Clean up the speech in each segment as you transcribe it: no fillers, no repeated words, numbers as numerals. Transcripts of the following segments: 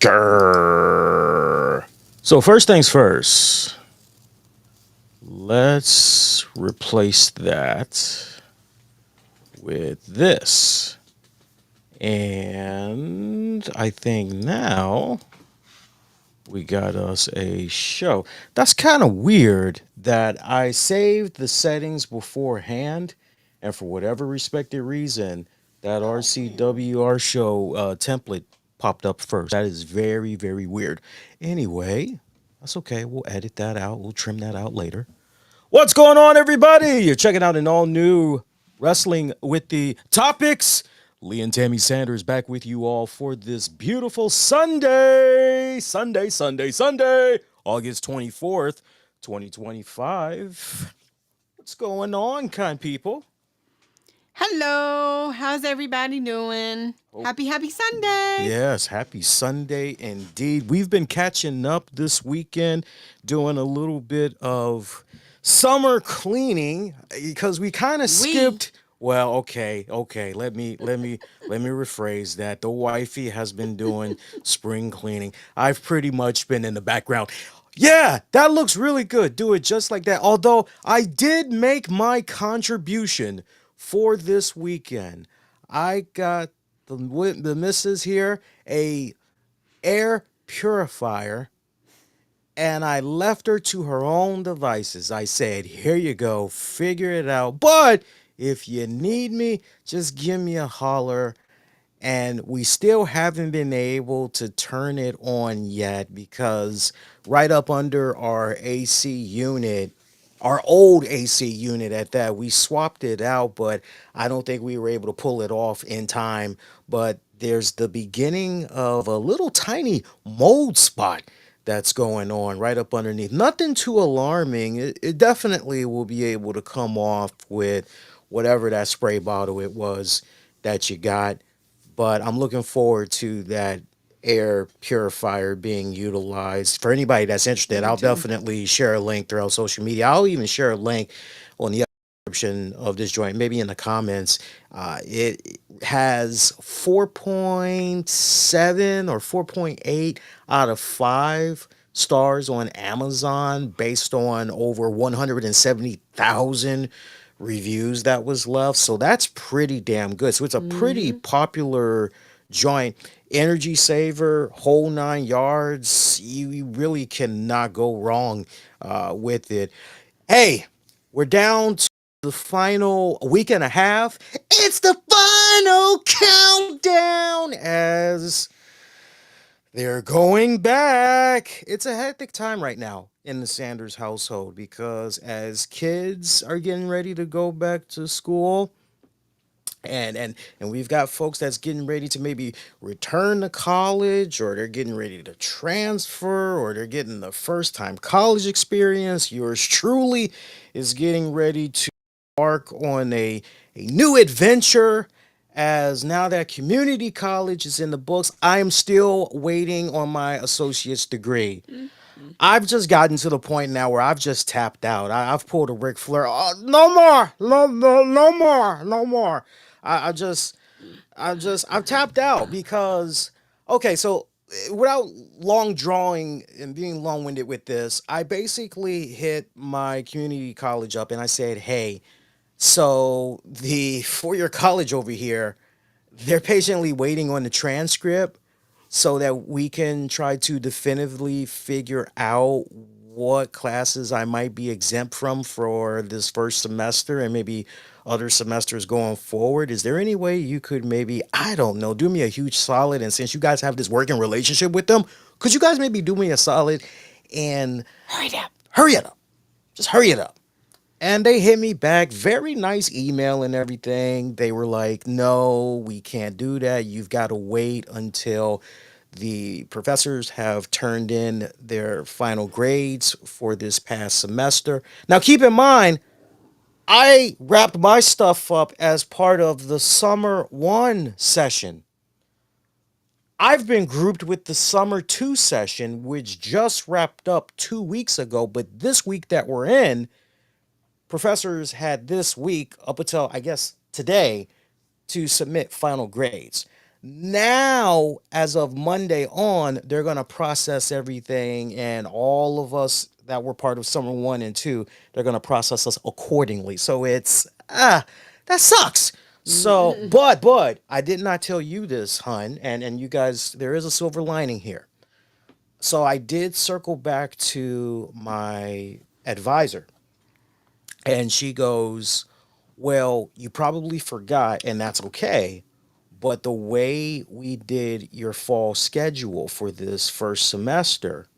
Grrr. So first things first, let's replace that with this. And I think now we got us a show. That's kind of weird that I saved the settings beforehand, and for whatever respected reason, that RCWR show template popped up first. That is very, very weird. Anyway, that's okay. We'll edit that out. We'll trim that out later. What's going on, everybody? You're checking out an all new Wrestling with the Topics. Lee and Tammy Sanders back with you all for this beautiful Sunday, August 24th, 2025. What's going on, kind people? Hello, how's everybody doing? Oh, Happy Sunday. yes, happy Sunday indeed. We've been catching up this weekend, doing a little bit of summer cleaning because we kind of We skipped. Well, okay. Let me rephrase that. The wifey has been doing spring cleaning. I've pretty much been in the background. Yeah, that looks really good. Do it just like that. Although I did make my contribution for this weekend. I got the missus here a air purifier, and I left her to her own devices. I said, "Here you go, figure it out. But if you need me, just give me a holler." And we still haven't been able to turn it on yet because right up under our AC unit, our old AC unit at that, we swapped it out, but I don't think we were able to pull it off in time. But there's the beginning of a little tiny mold spot that's going on right up underneath. Nothing too alarming. It definitely will be able to come off with whatever that spray bottle it was that you got, but I'm looking forward to that air purifier being utilized. For anybody that's interested, me I'll too. definitely share a link throughout social media. I'll even share a link on the description of this joint, maybe in the comments. It has 4.7 or 4.8 out of 5 stars on Amazon based on over 170,000 reviews that was left. So that's pretty damn good. So it's a pretty Hmm. popular joint. Energy saver, whole 9 yards. You really cannot go wrong with it. Hey, we're down to the final week and a half. It's the final countdown as they're going back. It's a hectic time right now in the Sanders household because as kids are getting ready to go back to school, and we've got folks that's getting ready to maybe return to college, or they're getting ready to transfer, or they're getting the first time college experience. Yours truly is getting ready to embark on a new adventure, as now that community college is in the books. I am still waiting on my associate's degree. Mm-hmm. I've just gotten to the point now where I've just tapped out. I've pulled a Ric Flair. Oh, no more, no more, no more. I, I just, I've tapped out because, okay, so without long drawing and being long winded with this, I basically hit my community college up and I said, hey, so the 4 year college over here, they're patiently waiting on the transcript so that we can try to definitively figure out what classes I might be exempt from for this first semester and maybe other semesters going forward. Is there any way you could maybe, I don't know, do me a huge solid? And since you guys have this working relationship with them, could you guys maybe do me a solid and Hurry up. hurry it up? Just hurry it up. And they hit me back, very nice email and everything. They were like, no, we can't do that. You've got to wait until the professors have turned in their final grades for this past semester. Now, keep in mind, I wrapped my stuff up as part of the summer one session. I've been grouped with the summer two session, which just wrapped up 2 weeks ago. But this week that we're in, professors had this week up until I guess today to submit final grades. Now, as of Monday on, they're going to process everything, and all of us that were part of summer 1 and 2, they're going to process us accordingly. So that sucks. So, Mm-mm. but I did not tell you this, hun, and you guys, there is a silver lining here. So I did circle back to my advisor, and she goes, "Well, you probably forgot, and that's okay. But the way we did your fall schedule for this first semester,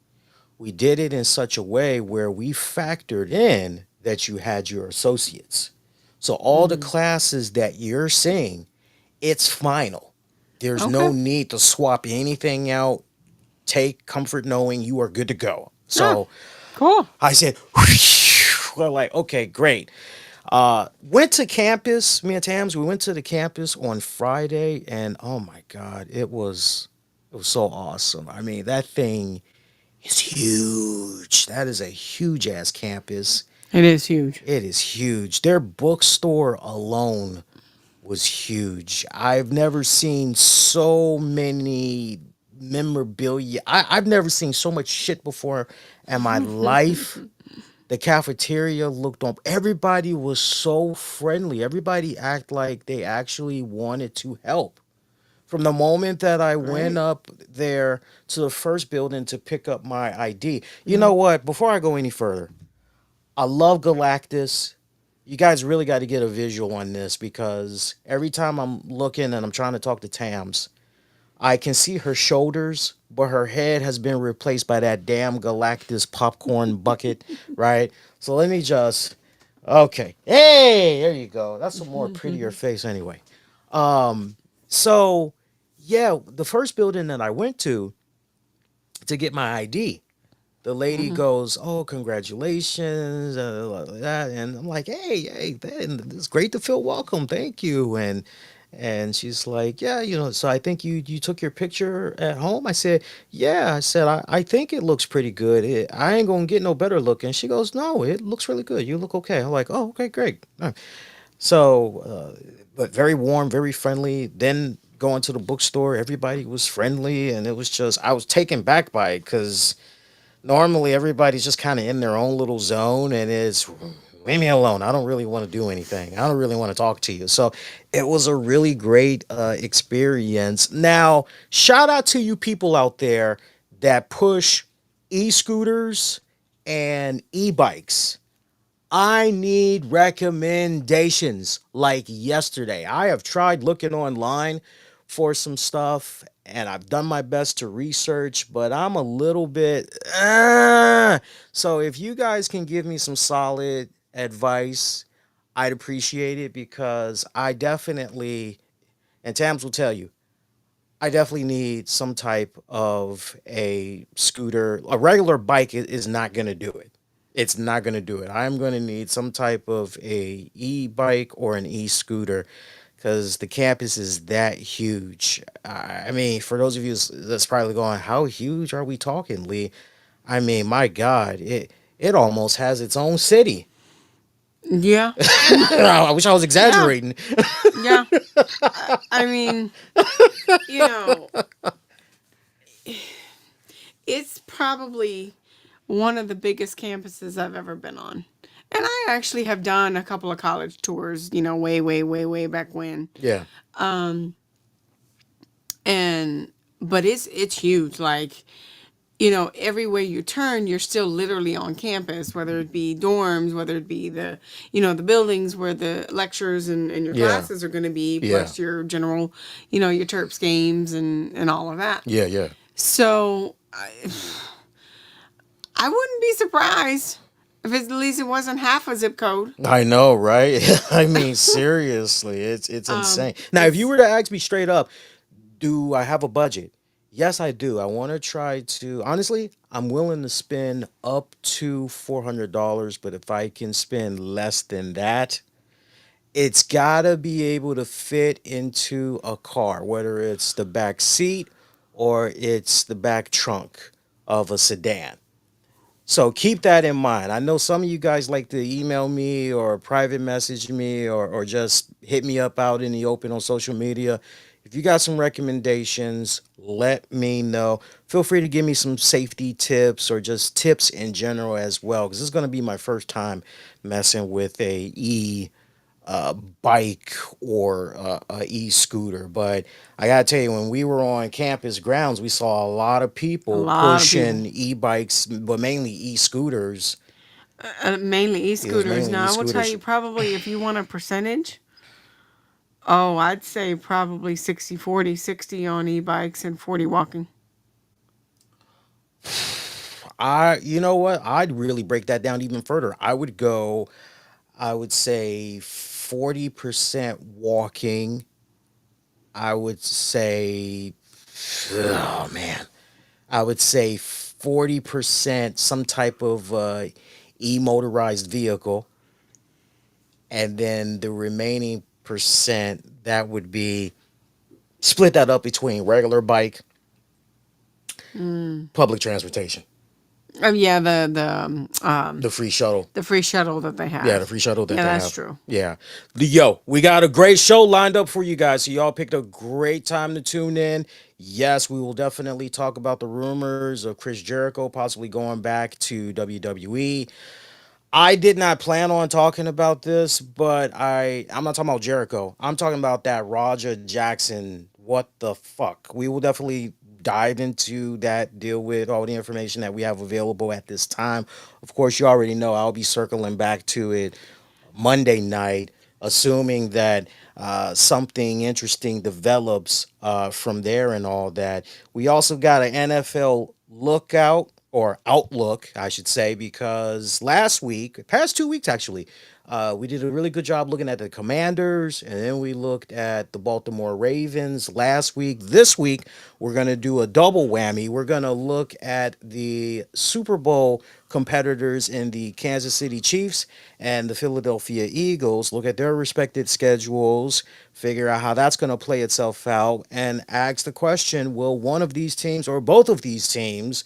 we did it in such a way where we factored in that you had your associates. So all the Mm. classes that you're seeing, it's final. There's Okay. no need to swap anything out. Take comfort knowing you are good to go." Oh, So cool. I said, we're like, okay, great. Went to campus, me and Tams, we went to the campus on Friday, and oh my God, it was so awesome. I mean, that thing is huge. That is a huge ass campus. It is huge. It is huge. Their bookstore alone was huge. I've never seen so many memorabilia. I've never seen so much shit before in my life. The cafeteria looked on. Everybody was so friendly. Everybody act like they actually wanted to help. From the moment that I went Right. up there to the first building to pick up my ID, you Mm. know what? Before I go any further, I love Galactus. You guys really got to get a visual on this because every time I'm looking and I'm trying to talk to Tams, I can see her shoulders, but her head has been replaced by that damn Galactus popcorn bucket, right? So let me just, okay. Hey, there you go. That's a more prettier face anyway. Um, so yeah, the first building that I went to get my ID, the lady Mhm. goes, "Oh, congratulations," that, and I'm like, "Hey, it's great to feel welcome. Thank you." And she's like, "Yeah, so I think you took your picture at home." I said, "Yeah." I said, "I think it looks pretty good. I ain't gonna get no better looking." She goes, "No, it looks really good. You look okay." I'm like, "Oh, okay, great." All right. So, but very warm, very friendly. Then going to the bookstore, everybody was friendly, and it was just I was taken back by it because normally everybody's just kind of in their own little zone and it's leave me alone. I don't really want to do anything. I don't really want to talk to you. So it was a really great experience. Now, shout out to you people out there that push e-scooters and e-bikes. I need recommendations like yesterday. I have tried looking online for some stuff and I've done my best to research, but I'm a little bit. So if you guys can give me some solid advice, I'd appreciate it because I definitely, and Tams will tell you, I definitely need some type of a scooter. A regular bike is not going to do it. It's not going to do it. I'm going to need some type of a e-bike or an e-scooter because the campus is that huge. I mean, for those of you that's probably going, how huge are we talking, Lee? I mean, my God, it almost has its own city. Yeah. I wish I was Yeah. exaggerating. Yeah. I mean, you know, it's probably one of the biggest campuses I've ever been on. And I actually have done a couple of college tours, way, way, way, way back when. Yeah, Um, and but it's huge. Like, everywhere you turn, you're still literally on campus, whether it be dorms, whether it be the buildings where the lectures and your yeah, classes are going to be, yeah, plus your general, your Terps games and all of that. yeah, yeah. So I wouldn't be surprised if at least it wasn't half a zip code. I know, right? I mean, seriously, it's insane. Now, if you It's were to ask me straight up, do I have a budget? Yes, I do. I want to try to. Honestly, I'm willing to spend up to $400, but if I can spend less than that, it's gotta be able to fit into a car, whether it's the back seat or it's the back trunk of a sedan. So keep that in mind. I know some of you guys like to email me or private message me or just hit me up out in the open on social media. If you got some recommendations, let me know. Feel free to give me some safety tips or just tips in general as well, because this is going to be my first time messing with a bike or a e-scooter. But I gotta tell you, when we were on campus grounds, we saw a lot of A people lot of pushing people. e-bikes, but mainly e-scooters. Mainly It was e-scooters. mainly Now, I will tell e-scooters. you probably if you want a percentage, oh, I'd say probably 60-40, 60 on e-bikes and 40 walking. You know what? I'd really break that down even further. I would say 40% walking. I would say, oh man, I would say 40% some type of e-motorized vehicle, and then the remaining percent that would be split that up between regular bike, public transportation, Yeah, the the free shuttle. the free shuttle that they Yeah, the have. free shuttle that Yeah, they that's have. true. Yeah. Yo, we got a great show lined up for you guys. So y'all picked a great time to tune in. Yes, we will definitely talk about the rumors of Chris Jericho possibly going back to WWE. I did not plan on talking about this, but I'm not talking about Jericho. I'm talking about that Roger Jackson. What the fuck? We will definitely dive into that, deal with all the information that we have available at this time. Of course, you already know I'll be circling back to it Monday night, assuming that something interesting develops from there and all that. We also got an NFL lookout or outlook, I should say, because last week, past 2 weeks actually, we did a really good job looking at the Commanders, and then we looked at the Baltimore Ravens last week. This week, we're going to do a double whammy. We're going to look at the Super Bowl competitors in the Kansas City Chiefs and the Philadelphia Eagles, look at their respective schedules, figure out how that's going to play itself out, and ask the question, will one of these teams or both of these teams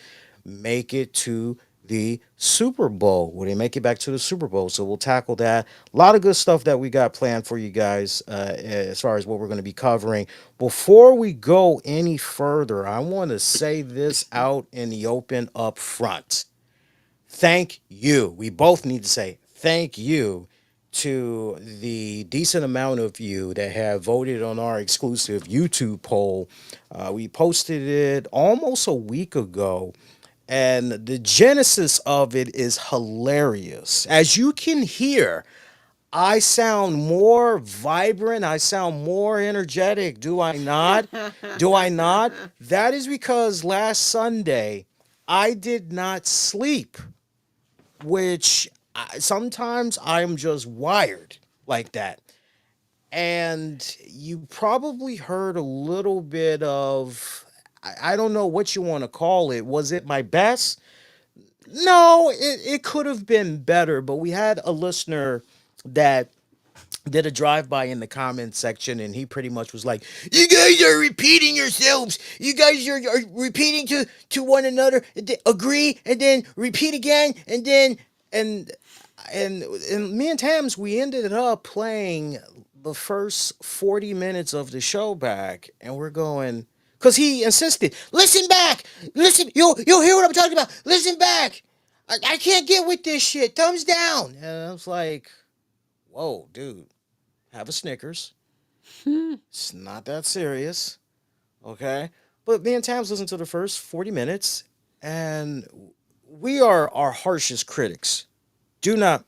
make it to the Super Bowl? Will they make it back to the Super Bowl? So we'll tackle that. A lot of good stuff that we got planned for you guys as far as what we're going to be covering. Before we go any further, I want to say this out in the open up front. Thank you. We both need to say thank you to the decent amount of you that have voted on our exclusive YouTube poll. We posted it almost a week ago, and the genesis of it is hilarious. As you can hear, I sound more vibrant. I sound more energetic. Do I not? Do I not? That is because last Sunday I did not sleep, which sometimes I'm just wired like that. And you probably heard a little bit of, I don't know what you want to call it. Was it my best? No, it could have been better, but we had a listener that did a drive by in the comment section, and he pretty much was like, you guys are repeating yourselves, you guys are repeating to one another, agree and then repeat again, and then and and me and Tams, we ended up playing the first 40 minutes of the show back, and we're going, because he insisted, listen back, listen, you'll hear what I'm talking about, listen back, I can't get with this shit, thumbs down. And I was like, whoa, dude, have a Snickers. It's not that serious, okay? But me and Tams listened to the first 40 minutes, and we are our harshest critics. Do not,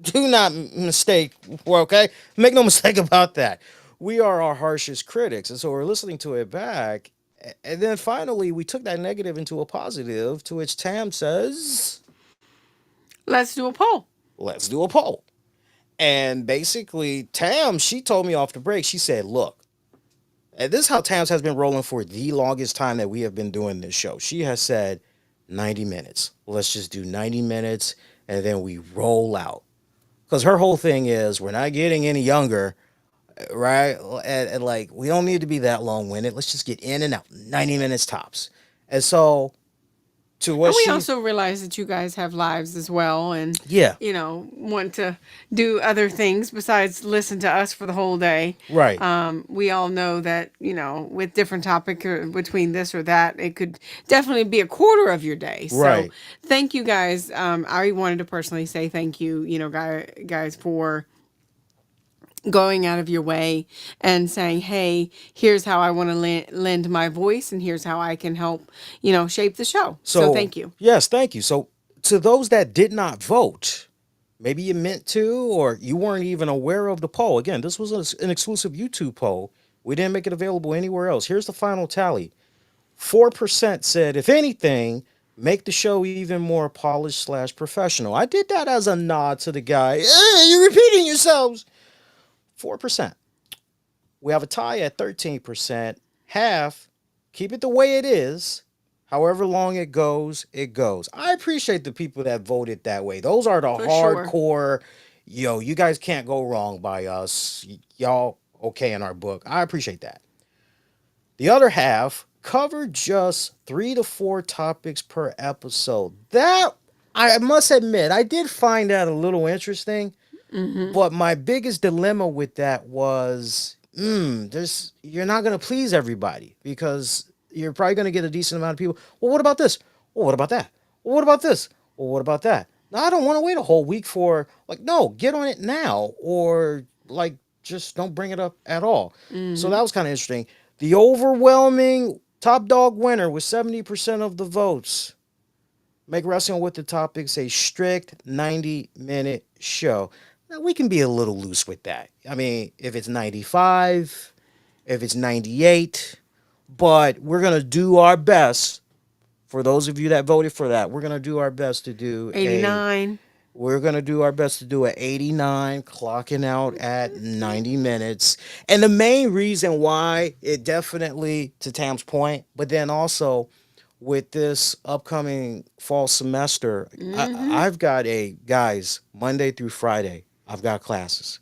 do not mistake, well, okay? Make no mistake about that. We are our harshest critics, and so we're listening to it back, and then finally we took that negative into a positive, to which Tam says, Let's do a poll. let's do a poll. And basically, Tam, she told me off the break, she said, look, and this is how Tams has been rolling for the longest time that we have been doing this show. She has said 90 minutes. Let's just do 90 minutes and then we roll out. Because her whole thing is we're not getting any younger, right? And like, we don't need to be that long winded. Let's just get in and out. 90 minutes tops. And so to And what we she, also realize that you guys have lives as well and, yeah, want to do other things besides listen to us for the whole day. right, We all know that, with different topic or between this or that, it could definitely be a quarter of your day. So right. thank you guys. I wanted to personally say thank you, guys, for going out of your way and saying, hey, here's how I want to lend my voice and here's how I can help, shape the show. So So, thank you. yes, thank you. So, to those that did not vote, maybe you meant to, or you weren't even aware of the poll. Again, this was an exclusive YouTube poll. We didn't make it available anywhere else. Here's the final tally: 4% said, if anything, make the show even more polished slash professional. I did that as a nod to the guy. Hey, you're repeating yourselves. 4%. We have a tie at 13%. Half, keep it the way it is. However long it goes, it goes. I appreciate the people that voted that way. Those are the For sure. hardcore, you guys can't go wrong by us. Y'all okay in our book. I appreciate that. The other half covered just 3 to 4 topics per episode. That, I must admit, I did find that a little interesting. But my biggest dilemma with that was, there's you're not gonna please everybody because you're probably gonna get a decent amount of people. Well, what about this? Well, what about that? Well, what about this? Well, what about that? No, I don't want to wait a whole week for, like, no, get on it now, or like just don't bring it up at all. So that was kind of interesting. The overwhelming top dog winner with 70% of the votes. Make wrestling with the topics a strict 90-minute show. Now, we can be a little loose with that. I mean, if it's 95, if it's 98, but we're going to do our best. For those of you that voted for that, we're going to do our best to do a 89. we're going to do our best to do an 89, clocking out at 90 minutes. And the main reason why, it definitely, to Tam's point, but then also with this upcoming fall semester, I've got guys, Monday through Friday, I've got classes.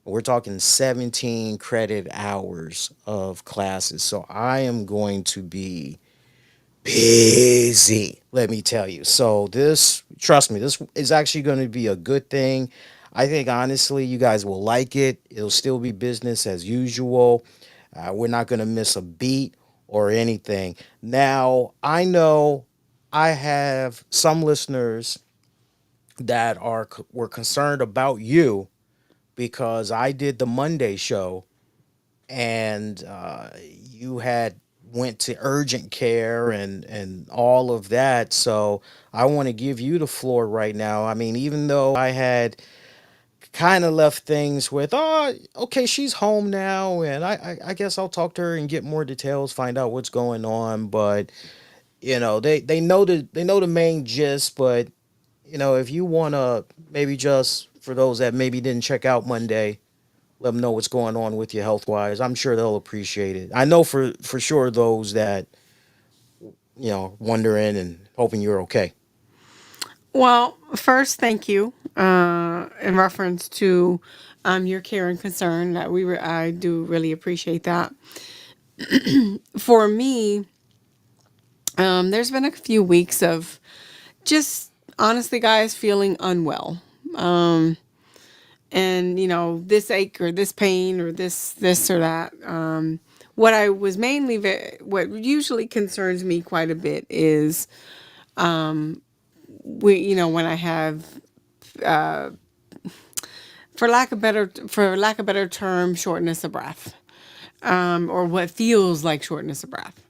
We're talking 17 credit hours of classes. So I am going to be busy, let me tell you. So this, trust me, this is actually going to be a good thing. I think honestly, you guys will like it. It'll still be business as usual. We're not going to miss a beat or anything. Now, I know I have some listeners that were concerned about you because I did the Monday show and you had went to urgent care and all of that. So I want to give you the floor right now. I mean, even though I had kind of left things with, oh, okay, she's home now, and I guess I'll talk to her and get more details, find out what's going on. But they know the main gist. But if you wanna, maybe just for those that maybe didn't check out Monday, let them know what's going on with you health wise. I'm sure they'll appreciate it. I know for sure those that wondering and hoping you're okay. Well, first, thank you in reference to your care and concern. That I do really appreciate that. For me, there's been a few weeks of just honestly, guys, feeling unwell. And this ache or this pain or this or that. What I was mainly what usually concerns me quite a bit is when I have for lack of better term, shortness of breath, or what feels like shortness of breath.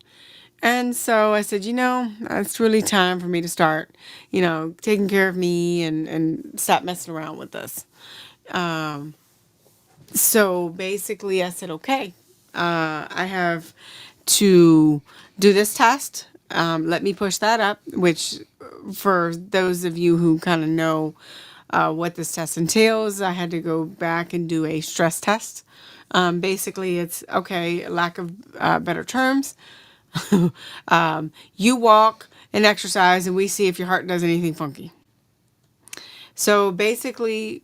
And so I said, it's really time for me to start, taking care of me and stop messing around with this. So basically, I said, okay, I have to do this test. Let me push that up, which for those of you who kind of know what this test entails, I had to go back and do a stress test. Basically, it's okay, lack of better terms. You walk and exercise, and we see if your heart does anything funky. So basically,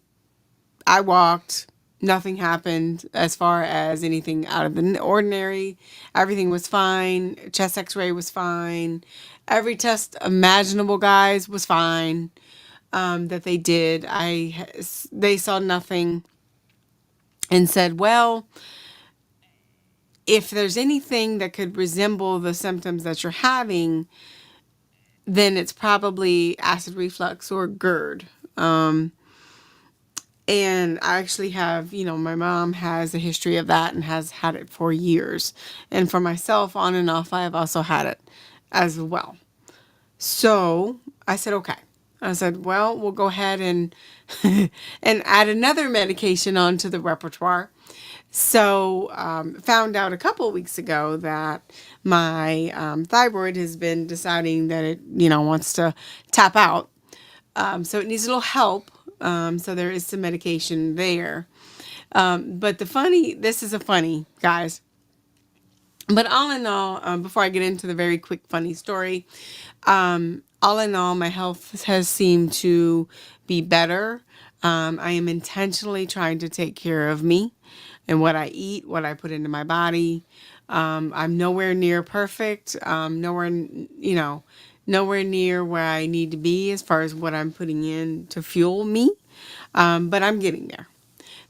I walked. Nothing happened as far as anything out of the ordinary. Everything was fine. Chest X-ray was fine. Every test imaginable, guys, was fine. That they did. They saw nothing and said, well, if there's anything that could resemble the symptoms that you're having, then it's probably acid reflux or GERD. And I actually have, my mom has a history of that and has had it for years. And for myself, on and off, I have also had it as well. So I said, okay. I said, well, we'll go ahead and and add another medication onto the repertoire. So found out a couple of weeks ago that my thyroid has been deciding that it, wants to tap out. So it needs a little help. So there is some medication there. But this is a funny, guys. But all in all, before I get into the very quick funny story, all in all, my health has seemed to be better. I am intentionally trying to take care of me and what I eat, what I put into my body. I'm nowhere near perfect. Nowhere near where I need to be as far as what I'm putting in to fuel me. But I'm getting there.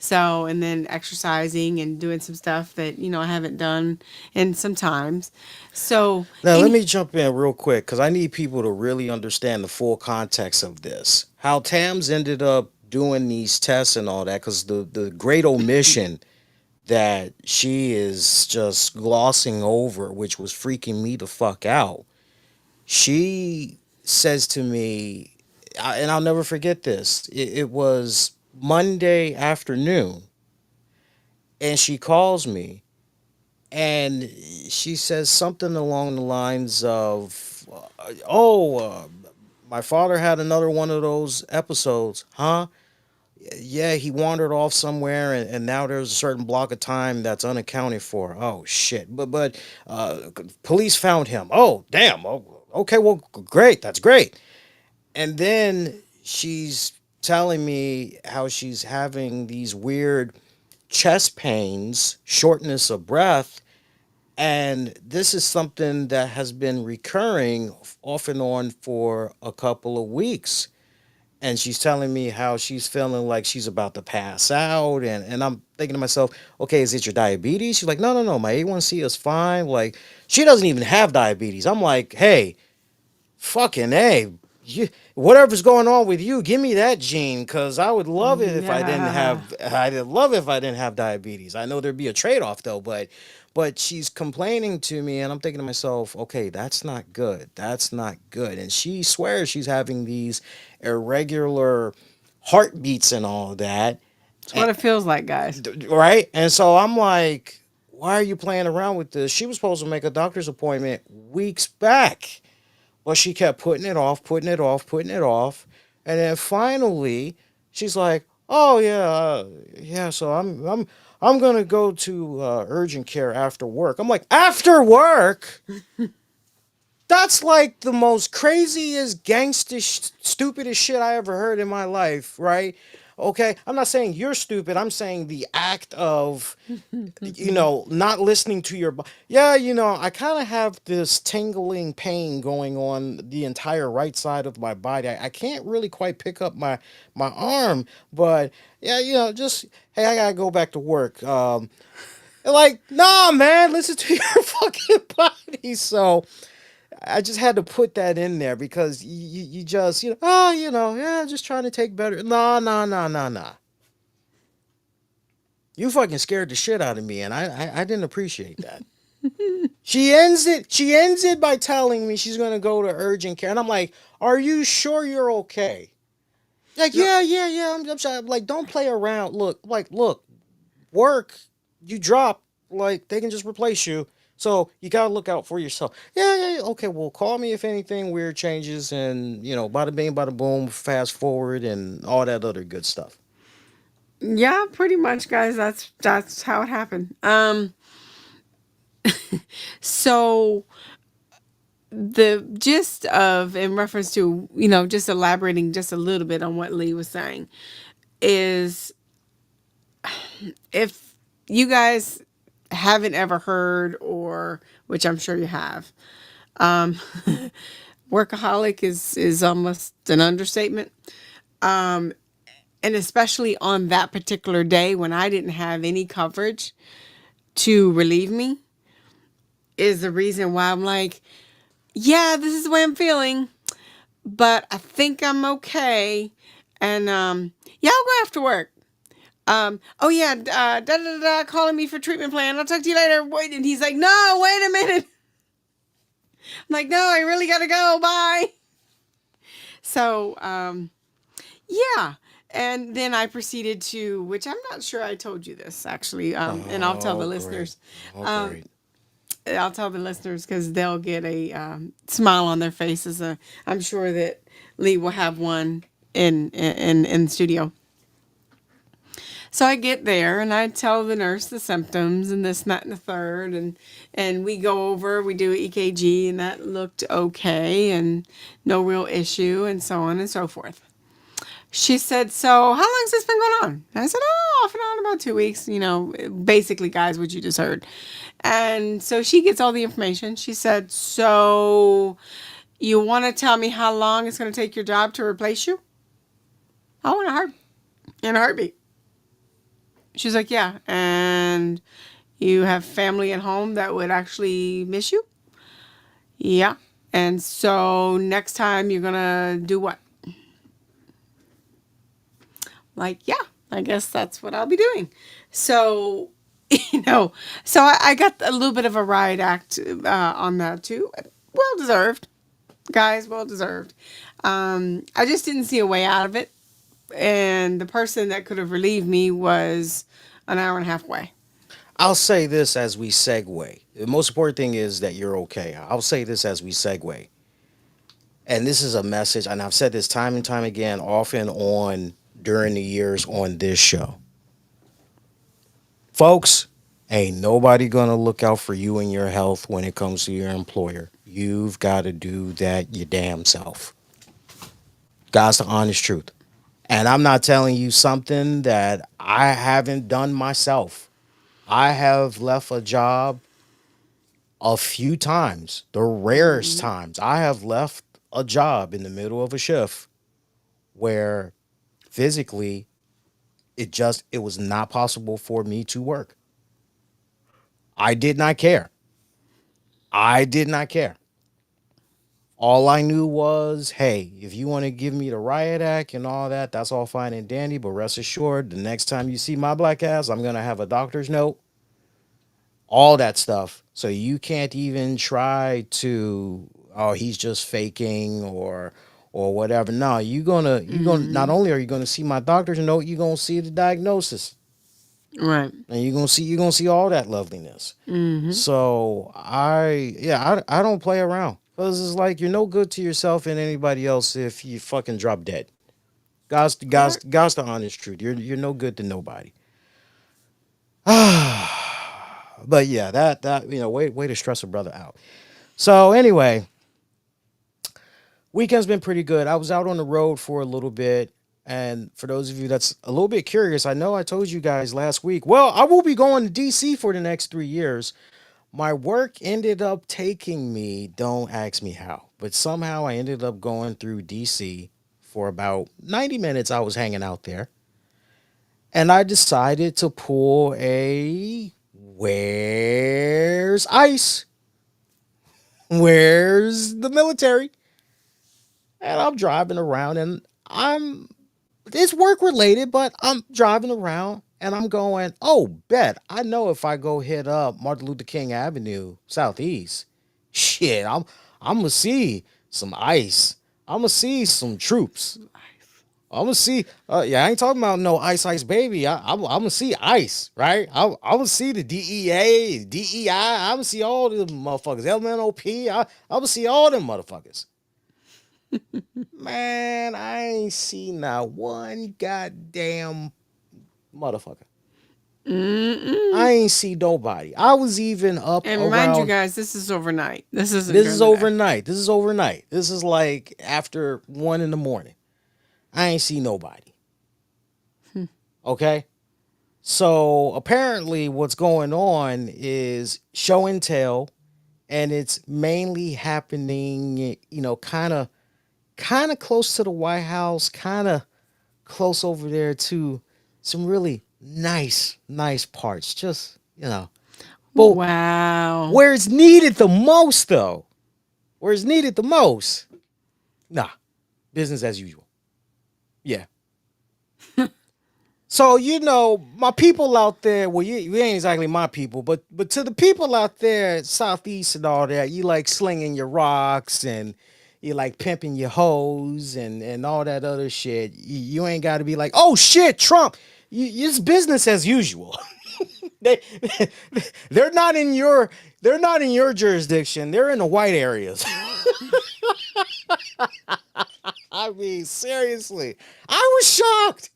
So, and then exercising and doing some stuff that, I haven't done in some times. So, Now, let me jump in real quick because I need people to really understand the full context of this. How Tams ended up doing these tests and all that, because the great omission that she is just glossing over, which was freaking me the fuck out. She says to me, and I'll never forget this, it was Monday afternoon, and she calls me and she says something along the lines of, my father had another one of those episodes, huh? Yeah, he wandered off somewhere, and now there's a certain block of time that's unaccounted for. Oh shit! But police found him. Oh damn! Oh, okay, well, great. That's great. And then she's telling me how she's having these weird chest pains, shortness of breath, and this is something that has been recurring off and on for a couple of weeks. And she's telling me how she's feeling like she's about to pass out. And I'm thinking to myself, okay, is it your diabetes? She's like, no, no, no, my A1C is fine. Like, she doesn't even have diabetes. I'm like, hey, fucking A. Whatever's going on with you, give me that gene, cause I would love it if I didn't yeah. have. I'd love it if I didn't have diabetes. I know there'd be a trade off though, but she's complaining to me, and I'm thinking to myself, okay, that's not good. That's not good. And she swears she's having these irregular heartbeats and all that, It's what it feels like, guys. right? And so I'm like, why are you playing around with this? She was supposed to make a doctor's appointment weeks back. But she kept putting it off, putting it off, putting it off, and then finally, she's like, "Oh yeah, yeah." So I'm gonna go to urgent care after work. I'm like, after work? That's like the most craziest gangstish, stupidest shit I ever heard in my life, right? Okay, I'm not saying you're stupid. I'm saying the act of, not listening to your yeah, I kind of have this tingling pain going on the entire right side of my body. I can't really quite pick up my arm, but yeah, just hey, I gotta go back to work. Like, nah, man, listen to your fucking body. So I just had to put that in there because you just yeah, just trying to take better. Nah, nah, nah, nah, nah. You fucking scared the shit out of me, and I didn't appreciate that. She ends it by telling me she's gonna go to urgent care, and I'm like, "Are you sure you're okay?" Like, No, yeah, yeah, yeah. I'm sorry. Like, don't play around. Look, work. You drop, like they can just replace you. So you gotta look out for yourself. Yeah, yeah, yeah. Okay, well, call me if anything weird changes, and bada bing, bada boom. Fast forward and all that other good stuff. yeah, pretty much, guys. That's how it happened. So the gist of, in reference to, just elaborating just a little bit on what Lee was saying, is if you guys haven't ever heard, or which I'm sure you have, workaholic is almost an understatement. And especially on that particular day when I didn't have any coverage to relieve me, is the reason why I'm like, yeah, this is the way I'm feeling, but I think I'm okay. And yeah, I'll go after work. Oh yeah, da da da, calling me for treatment plan. I'll talk to you later. Wait, and he's like, no, wait a minute. I'm like, no, I really gotta go. Bye. So yeah. And then I proceeded to, which I'm not sure I told you this actually, and I'll tell the Oh, great. listeners. Oh, Um, great. I'll tell the listeners because they'll get a smile on their faces. I'm sure that Lee will have one in the studio. So I get there and I tell the nurse the symptoms and this, and that, and the third, and we go over, we do EKG, and that looked okay, and no real issue, and so on and so forth. She said, so how long has this been going on? And I said, oh, off and on about 2 weeks, basically, guys, what you just heard. And so she gets all the information. She said, so you want to tell me how long it's going to take your job to replace you? Oh, in a heartbeat. She's like, yeah. And you have family at home that would actually miss you? Yeah. And so next time you're going to do what? Like, yeah, I guess that's what I'll be doing. So, so I got a little bit of a riot act on that too. Well deserved, guys, well deserved. I just didn't see a way out of it. And the person that could have relieved me was an hour and a half away. I'll say this as we segue. The most important thing is that you're okay. I'll say this as we segue. And this is a message, and I've said this time and time again, off and on during the years on this show. Folks, ain't nobody gonna look out for you and your health when it comes to your employer. You've got to do that your damn self. God's the honest truth. And I'm not telling you something that I haven't done myself. I have left a job a few times, the rarest Mm-hmm. times. I have left a job in the middle of a shift where physically it was not possible for me to work. I did not care. I did not care. All I knew was, hey, if you want to give me the riot act and all that, that's all fine and dandy. But rest assured, the next time you see my black ass, I'm gonna have a doctor's note, all that stuff. So you can't even try to, oh, he's just faking or whatever. No, you gonna not Mm-hmm. only are you gonna see my doctor's note, you're gonna see the diagnosis. Right. And you're gonna see all that loveliness. Mm-hmm. So I don't play around. Because it's like you're no good to yourself and anybody else if you fucking drop dead. Correct. God's the honest truth. You're no good to nobody. But yeah, that way to stress a brother out. So anyway, weekend's been pretty good. I was out on the road for a little bit. And for those of you that's a little bit curious, I know I told you guys last week. Well, I will be going to DC for the next 3 years. My work ended up taking me, don't ask me how, but somehow I ended up going through DC for about 90 minutes. I was hanging out there and I decided to pull a where's ICE? Where's the military? And I'm driving around and it's work related, but I'm driving around and I'm going, oh, bet. I know if I go hit up Martin Luther King Avenue Southeast, shit, I'm gonna see some ice. I'm gonna see some troops. I'm gonna see. Yeah, I ain't talking about no ice, ice baby. I'm gonna see ice, right? I'm gonna see the DEA, DEI. I'm gonna see all the motherfuckers. LMNOP. I'm gonna see all them motherfuckers. Man, I ain't seen not one goddamn motherfucker. Mm-mm. I ain't see nobody. I was even up And mind you around. guys, this is overnight. This isn't This is during the day. overnight. This is overnight. This is like after 1 in the morning. I ain't see nobody. Okay. So apparently, what's going on is show and tell, and it's mainly happening, kind of close to the White House, kind of close over there to some really nice parts. Just but Wow. where it's needed the most, though, where it's needed the most, nah, business as usual. Yeah. So my people out there. Well, you ain't exactly my people, but to the people out there, southeast and all that, you like slinging your rocks and you like pimping your hoes and all that other shit. You ain't got to be like, oh shit, Trump. It's business as usual. they they're not in your they're not in your jurisdiction. They're in the white areas. I mean, seriously, I was shocked.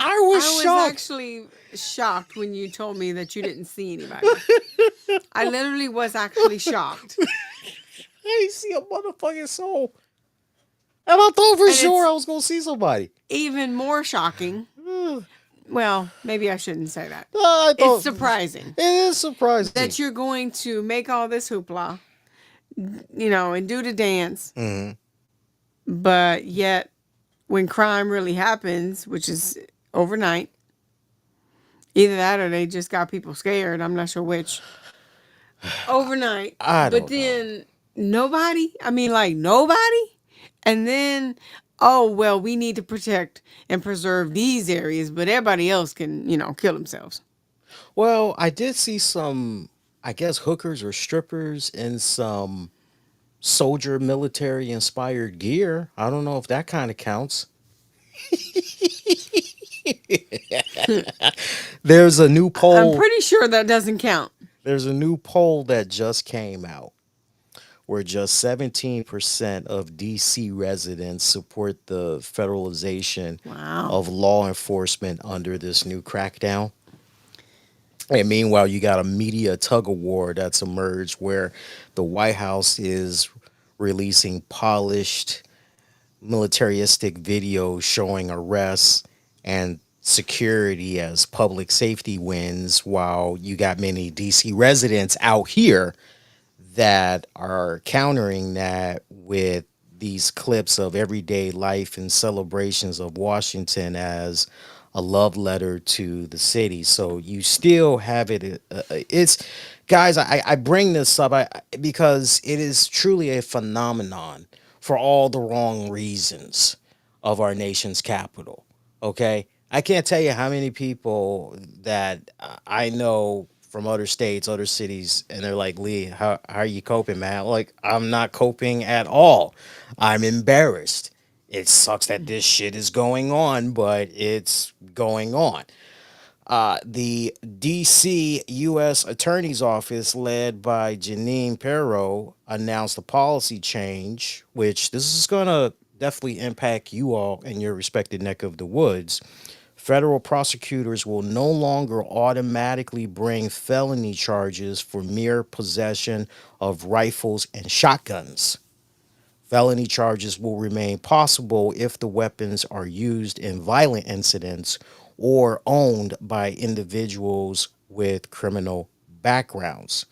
I was I was shocked. actually shocked when you told me that you didn't see anybody. I literally was actually shocked. I didn't see a motherfucking soul. And I thought for And sure it's I was gonna see somebody. even more shocking. Well, maybe I shouldn't say that. I It's thought surprising it is surprising. that you're going to make all this hoopla, and do the dance, Mhm. but yet when crime really happens, which is overnight, either that or they just got people scared. I'm not sure which. Overnight, I but don't know. then nobody. I mean, like nobody. And then, oh well, we need to protect and preserve these areas, but everybody else can, kill themselves. Well, I did see some, I guess, hookers or strippers in some soldier military inspired gear. I don't know if that kind of counts. There's a new I'm poll. pretty sure that doesn't count. There's a new poll that just came out where just 17% of DC residents support the federalization Wow. of law enforcement under this new crackdown. And meanwhile, you got a media tug of war that's emerged where the White House is releasing polished militaristic videos showing arrests and security as public safety wins, while you got many DC residents out here that are countering that with these clips of everyday life and celebrations of Washington as a love letter to the city. So you still have it. It's guys. I bring this up because it is truly a phenomenon for all the wrong reasons of our nation's capital. Okay, I can't tell you how many people that I know from other states, other cities, and they're like, Lee, how are you coping, man? Like, I'm not coping at all. I'm embarrassed. It sucks that this shit is going on, but it's going on. The DC U.S. Attorney's Office, led by Janine Perot, announced a policy change, which this is going to definitely impact you all in your respective neck of the woods. Federal prosecutors will no longer automatically bring felony charges for mere possession of rifles and shotguns. Felony charges will remain possible if the weapons are used in violent incidents or owned by individuals with criminal backgrounds.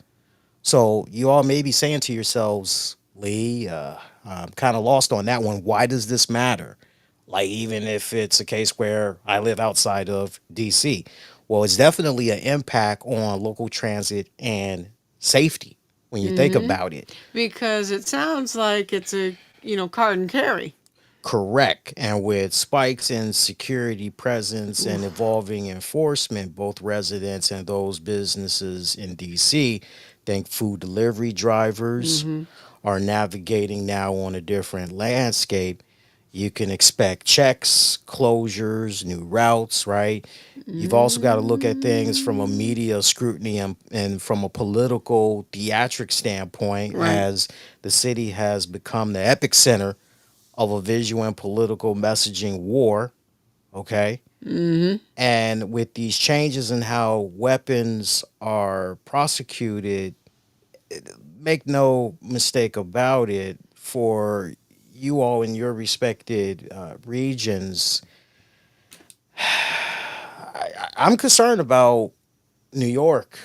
So you all may be saying to yourselves, Lee, I'm kind of lost on that one. Why does this matter? Like, even if it's a case where I live outside of DC. Well, it's definitely an impact on local transit and safety when you think about it. Because it sounds like it's a, card and carry. Correct. And with spikes in security presence and evolving enforcement, both residents and those businesses in DC think food delivery drivers are navigating now on a different landscape. You can expect checks, closures, new routes, right? You've also got to look at things from a media scrutiny and from a political theatric standpoint, Right. as the city has become the epicenter of a visual and political messaging war. Okay. And with these changes in how weapons are prosecuted, make no mistake about it, for you all in your respected regions, I'm concerned about New York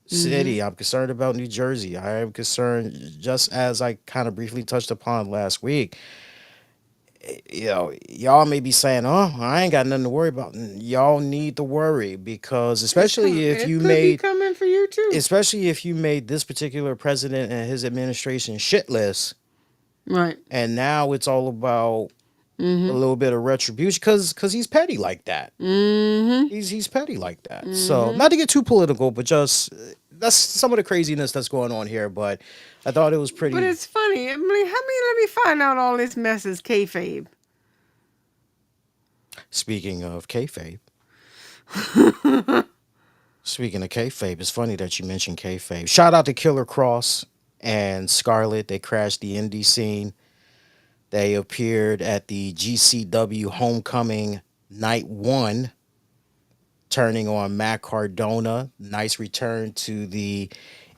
City. I'm concerned about New Jersey. I am concerned, just as I kind of briefly touched upon last week. Y'all may be saying, "Oh, I ain't got nothing to worry about." Y'all need to worry because, It's coming. It could be coming for you too. especially if you made this particular president and his administration shitless, Right. and now it's all about a Mm-hmm. little bit of retribution because he's petty like that. Mm-hmm. He's petty like that. So Mm-hmm. not to get too political, but just that's some of the craziness that's going on here. But I thought it was But pretty. it's funny. I mean, let me find out all this mess is kayfabe. Speaking of kayfabe, speaking of kayfabe, it's funny that you mentioned kayfabe. Shout out to Killer Cross and Scarlett. They crashed the indie scene. They appeared at the GCW Homecoming Night 1, turning on Matt Cardona. Nice return to the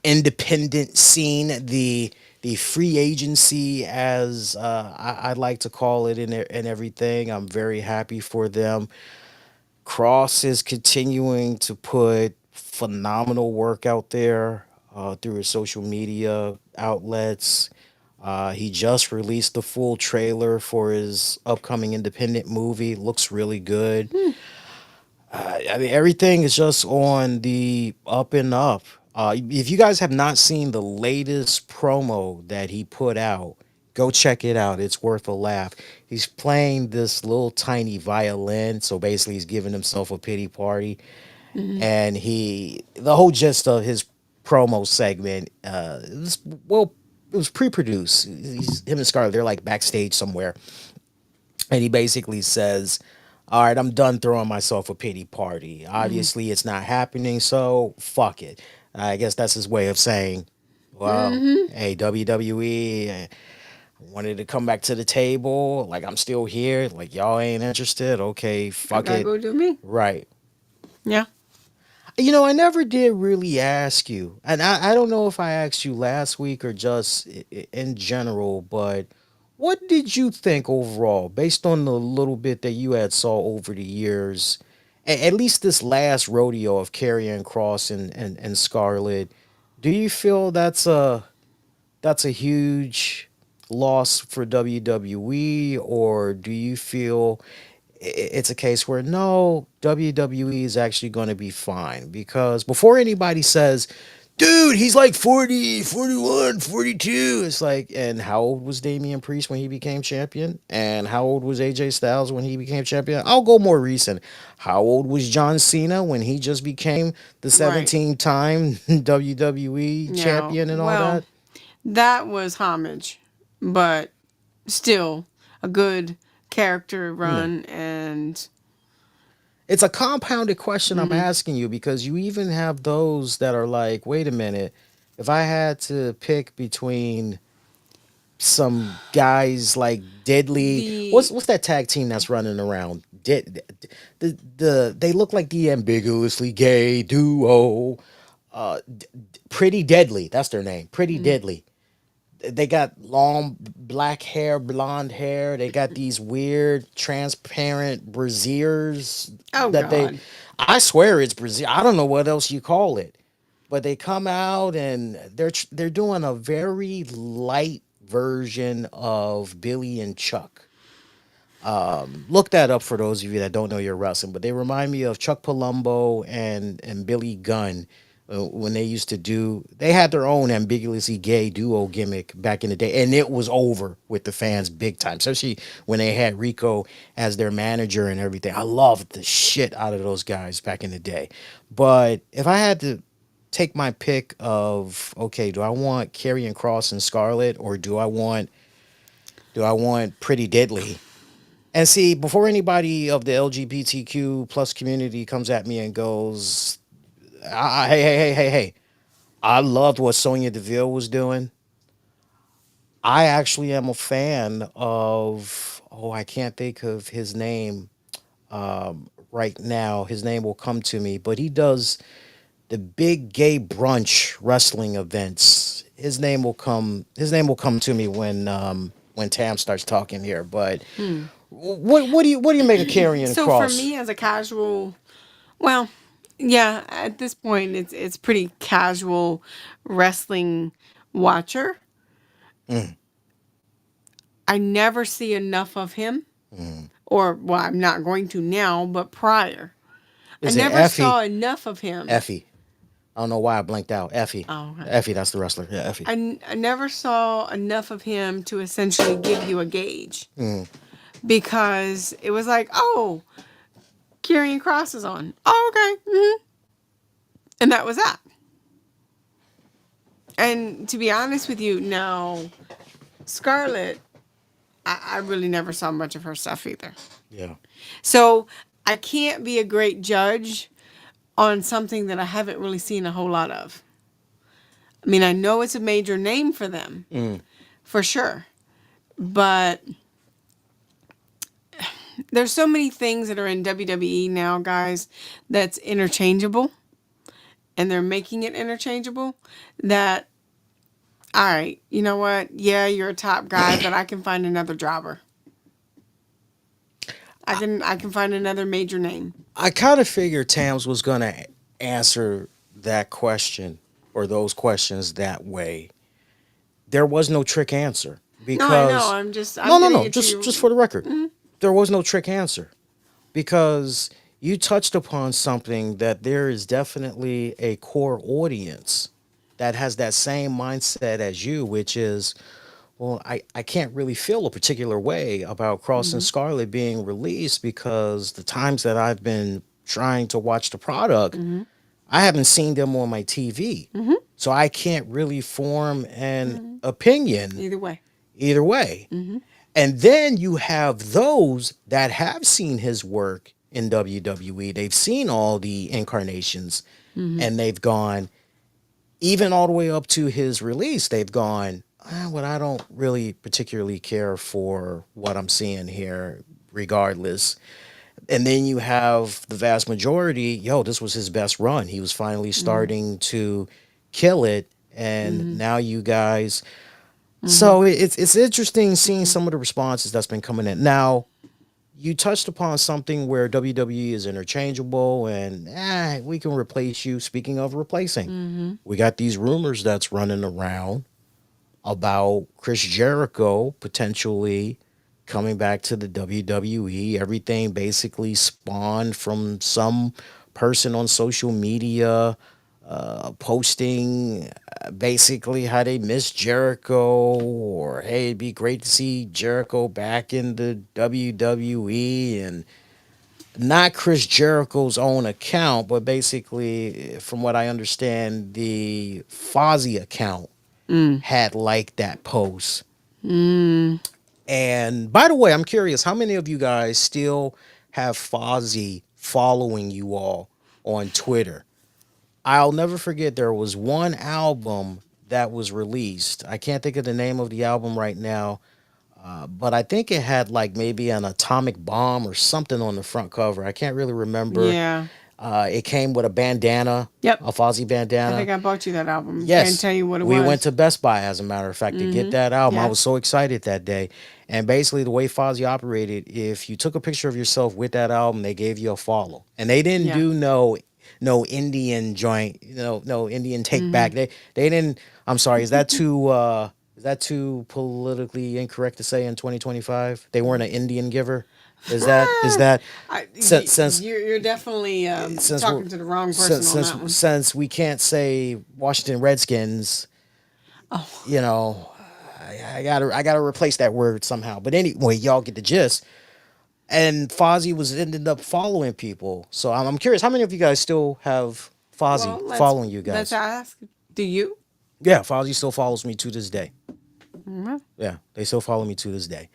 independent scene, the free agency, as I like to call it, and everything. I'm very happy for them. Cross is continuing to put phenomenal work out there through his social media outlets. He just released the full trailer for his upcoming independent movie. Looks really good. I mean, everything is just on the up and up. If you guys have not seen the latest promo that he put out, go check it out. It's worth a laugh. He's playing this little tiny violin, so basically he's giving himself a pity party. Mm-hmm. And the whole gist of his promo segment, well, it was pre-produced. Him and Scarlett, they're like backstage somewhere, and he basically says, "All right, I'm done throwing myself a pity party. Mm-hmm. Obviously, it's not happening, so fuck it." I guess that's his way of saying, "Well, Mm-hmm. hey, WWE, I wanted to come back to the table. Like, I'm still here. Like, y'all ain't interested. Okay, I fuck gotta it." go do me. Right. Yeah. I never did really ask you, and I don't know if I asked you last week or just in general, but what did you think overall, based on the little bit that you had saw over the years, at least this last rodeo of Karrion Cross and Scarlett? Do you feel that's a huge loss for WWE, or do you feel it's a case where no, WWE is actually going to be fine? Because before anybody says, dude, he's like 40, 41, 42, it's like, and how old was Damian Priest when he became champion? And how old was AJ Styles when he became champion? I'll go more recent. How old was John Cena when he just became the Right. 17-time WWE Yeah. champion and all Well, that? that was homage, but still a good character Yeah. run and It's a compounded question I'm mm-hmm. asking you because you even have those that are like, wait a minute, if I had to pick between some guys like Deadly, the what's that tag team that's running around? They look like the ambiguously gay duo. Pretty Deadly, that's their name. Pretty mm, Deadly. They got long black hair, blonde hair. They got these weird transparent braziers oh that they. god. I swear it's brazier. I don't know what else you call it, but they come out and they're doing a very light version of Billy and Chuck. Look that up for those of you that don't know your wrestling, but they remind me of Chuck Palumbo and Billy Gunn when they used to do. They had their own ambiguously gay duo gimmick back in the day, and it was over with the fans big time, especially when they had Rico as their manager and everything. I loved the shit out of those guys back in the day. But if I had to take my pick of, okay, do I want Karrion Cross and Scarlett, or do I want Pretty Deadly? And see, before anybody of the LGBTQ plus community comes at me and goes, hey, hey, hey, hey, hey, I loved what Sonya Deville was doing. I actually am a fan of, oh, I can't think of his name right now. His name will come to me, but he does the big gay brunch wrestling events. His name will come to me when Tam starts talking here. But Hmm. what do you make of Karrion So for Cross? me as a casual Well, yeah, at this point it's pretty casual wrestling watcher. Mm, I never see enough of him, mm. or well, I'm not going to now, but prior. I Is it never Effie? saw enough of him. Effie. I don't know why I blanked out. Effie. Oh, okay. Effie, that's the wrestler. Yeah, Effie. I never saw enough of him to essentially give you a gauge Mm. because it was like, oh, carrying crosses on. Oh, okay. And that was that. And to be honest with you, now, Scarlett, I really never saw much of her stuff either. Yeah. So I can't be a great judge on something that I haven't really seen a whole lot of. I mean, I know it's a major name for them, Mm. for sure. But there's so many things that are in WWE now, guys, that's interchangeable. And they're making it interchangeable that, all right, you know what? Yeah, you're a top guy, but I can find another jobber. I can find another major name. I kind of figured Tams was going to answer that question or those questions that way. There was no trick answer No, I know. because I'm no, no, getting no. it to Just you. for the record, there was no trick answer because you touched upon something that there is definitely a core audience that has that same mindset as you, which is, well, I can't really feel a particular way about Cross and Mm-hmm. Scarlet being released because the times that I've been trying to watch the product, Mm-hmm. I haven't seen them on my TV. Mm-hmm. So I can't really form an Mm-hmm. opinion Either way. either way. Mm-hmm. And then you have those that have seen his work in WWE. They've seen all the incarnations Mm-hmm. and they've gone, even all the way up to his release, they've gone, well, I don't really particularly care for what I'm seeing here, regardless. And then you have the vast majority, yo, this was his best run. He was finally Mm-hmm. starting to kill it. And Mm-hmm. now you guys. Mm-hmm. So it's interesting seeing some of the responses that's been coming in. Now, you touched upon something where WWE is interchangeable and we can replace you. Speaking of replacing, Mm-hmm. we got these rumors that's running around about Chris Jericho potentially coming back to the WWE. Everything basically spawned from some person on social media posting basically how they miss Jericho or hey, it'd be great to see Jericho back in the WWE and not Chris Jericho's own account, but basically, from what I understand, the Fozzy account Mm. had liked that post. Mm. And by the way, I'm curious, how many of you guys still have Fozzy following you all on Twitter? I'll never forget there was one album that was released. I can't think of the name of the album right now, but I think it had like maybe an atomic bomb or something on the front cover. I can't really remember. Yeah. It came with a bandana, Yep. a Fozzy I bandana. think I bought you that album. Can't Yes, tell you what it we went was. to Best Buy, as a matter of fact, to get Mm-hmm. that album. I was Yes. so excited that day. And basically, the way Fozzy operated, if you took a picture of yourself with that album, they gave you a follow. And they didn't Yeah. do no Indian joint, no Indian take Mm-hmm. back. They didn't. I'm sorry. Is that too politically incorrect to say in 2025? They weren't an Indian giver. Is that since You're definitely since we're talking to the wrong person on that one. since we can't say Washington Redskins, Oh, you know, I gotta replace that word somehow. But anyway, y'all get the gist. And Fozzy was ended up following people. So I'm curious, how many of you guys still have well, Fozzy following you let's guys? ask. Do you? Yeah, Fozzy still follows me to this day. Mm-hmm. Yeah, they still follow me to this day.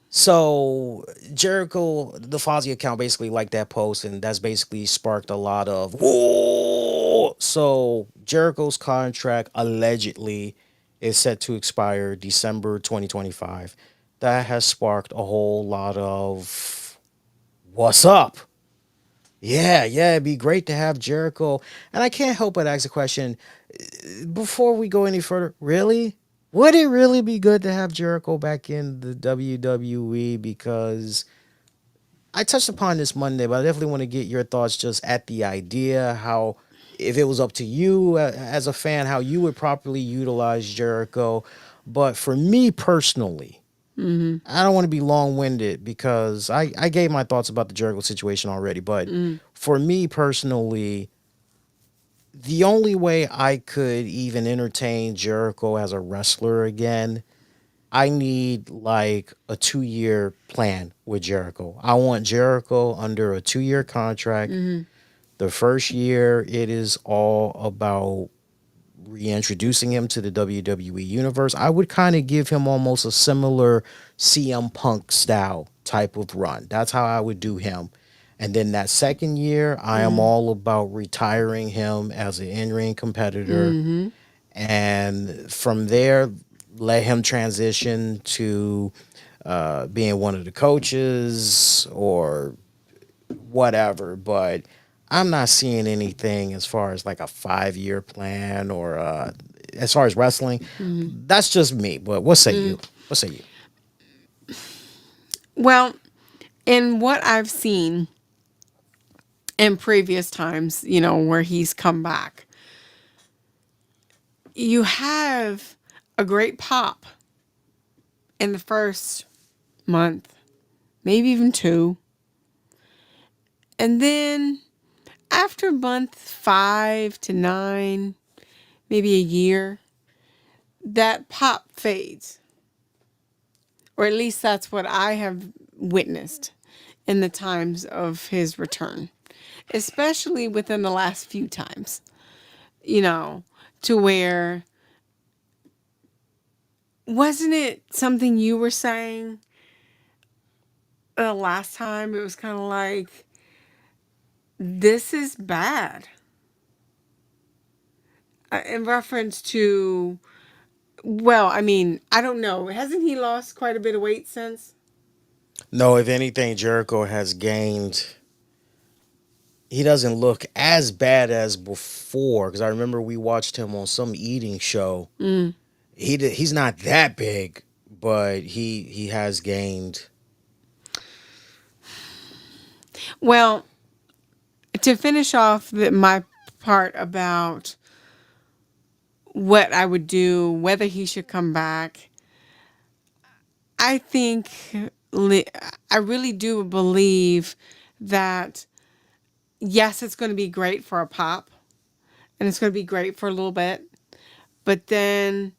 So Jericho, the Fozzy account basically liked that post, and that's basically sparked a lot of whoa. So Jericho's contract allegedly is set to expire December 2025. That has sparked a whole lot of what's up. Yeah, it'd be great to have Jericho. And I can't help but ask the question before we go any further. Really? Would it really be good to have Jericho back in the WWE? Because I touched upon this Monday, but I definitely want to get your thoughts just at the idea how, if it was up to you as a fan, how you would properly utilize Jericho. But for me personally, I don't want to be long winded because I gave my thoughts about the Jericho situation already. But for me personally, the only way I could even entertain Jericho as a wrestler again, I need like a 2 year plan with Jericho. I want Jericho under a 2 year contract. The first year, it is all about reintroducing him to the WWE universe. I would kind of give him almost a similar CM Punk style type of run. That's how I would do him. And then that second year, I am all about retiring him as an in-ring competitor. And from there, let him transition to being one of the coaches or whatever. But I'm not seeing anything as far as like a 5 year plan or as far as wrestling. That's just me. But what say you? What say you? Well, in what I've seen in previous times, where he's come back, you have a great pop in the first month, maybe even two. And then after month 5 to 9, maybe a year, that pop fades. Or at least that's what I have witnessed in the times of his return, especially within the last few times, to where, wasn't it something you were saying the last time? It was kind of like, this is bad. In reference to, well, I mean, I don't know. Hasn't he lost quite a bit of weight since? No, if anything, Jericho has gained. He doesn't look as bad as before because I remember we watched him on some eating show. He's not that big, but he has gained. Well, to finish off my part about what I would do, whether he should come back, I think, I really do believe that, yes, it's going to be great for a pop and it's going to be great for a little bit. But then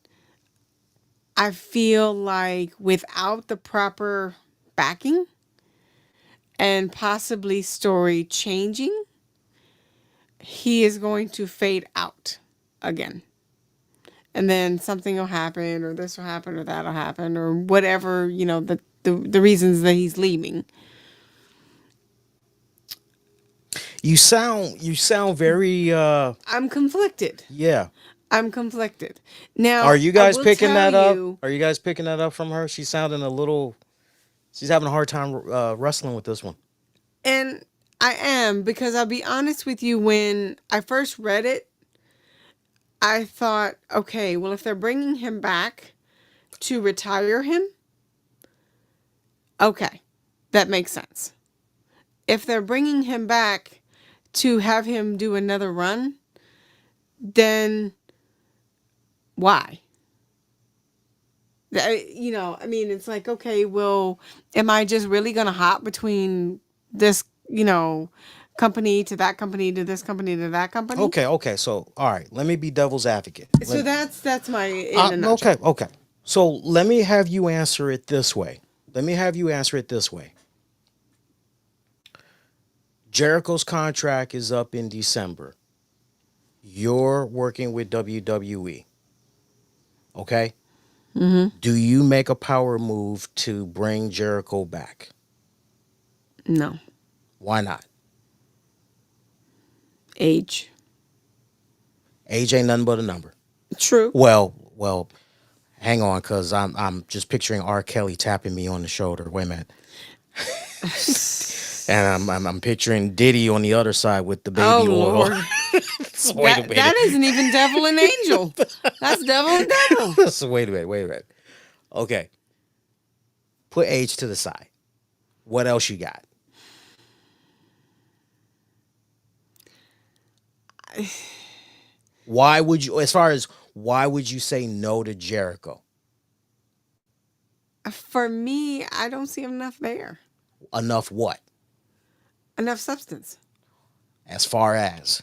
I feel like without the proper backing and possibly story changing, he is going to fade out again. And then something will happen, or this will happen, or that'll happen, or whatever, the reasons that he's leaving. You sound very I'm conflicted. yeah. I'm conflicted. Are Now, you I guys will picking tell that up? you, Are you guys picking that up from her? She's sounding a little. She's having a hard time wrestling with this one. and I am, because I'll be honest with you, when I first read it, I thought, okay, well, if they're bringing him back to retire him, okay, that makes sense. If they're bringing him back to have him do another run, then why? I mean, it's like, okay, well, am I just really going to hop between this, company to that company to this company to that company? Okay. So, all right, let me be devil's advocate. So that's my, in a Okay, nutshell. okay. So let me have you answer it this way. Let me have you answer it this way. Jericho's contract is up in December. You're working with WWE. Okay. Do you make a power move to bring Jericho back? No. Why not? Age. Age ain't nothing but a number. True. Well, hang on, cause I'm just picturing R. Kelly tapping me on the shoulder. Wait a minute. And I'm picturing Diddy on the other side with the Oh, baby oil. Lord. So wait a minute. That isn't even devil and angel. That's devil and devil. So wait a minute. Okay. Put age to the side. What else you got? Why would you, as far as why would you say no to Jericho? For me, I don't see enough there, Enough what? enough substance. As far as.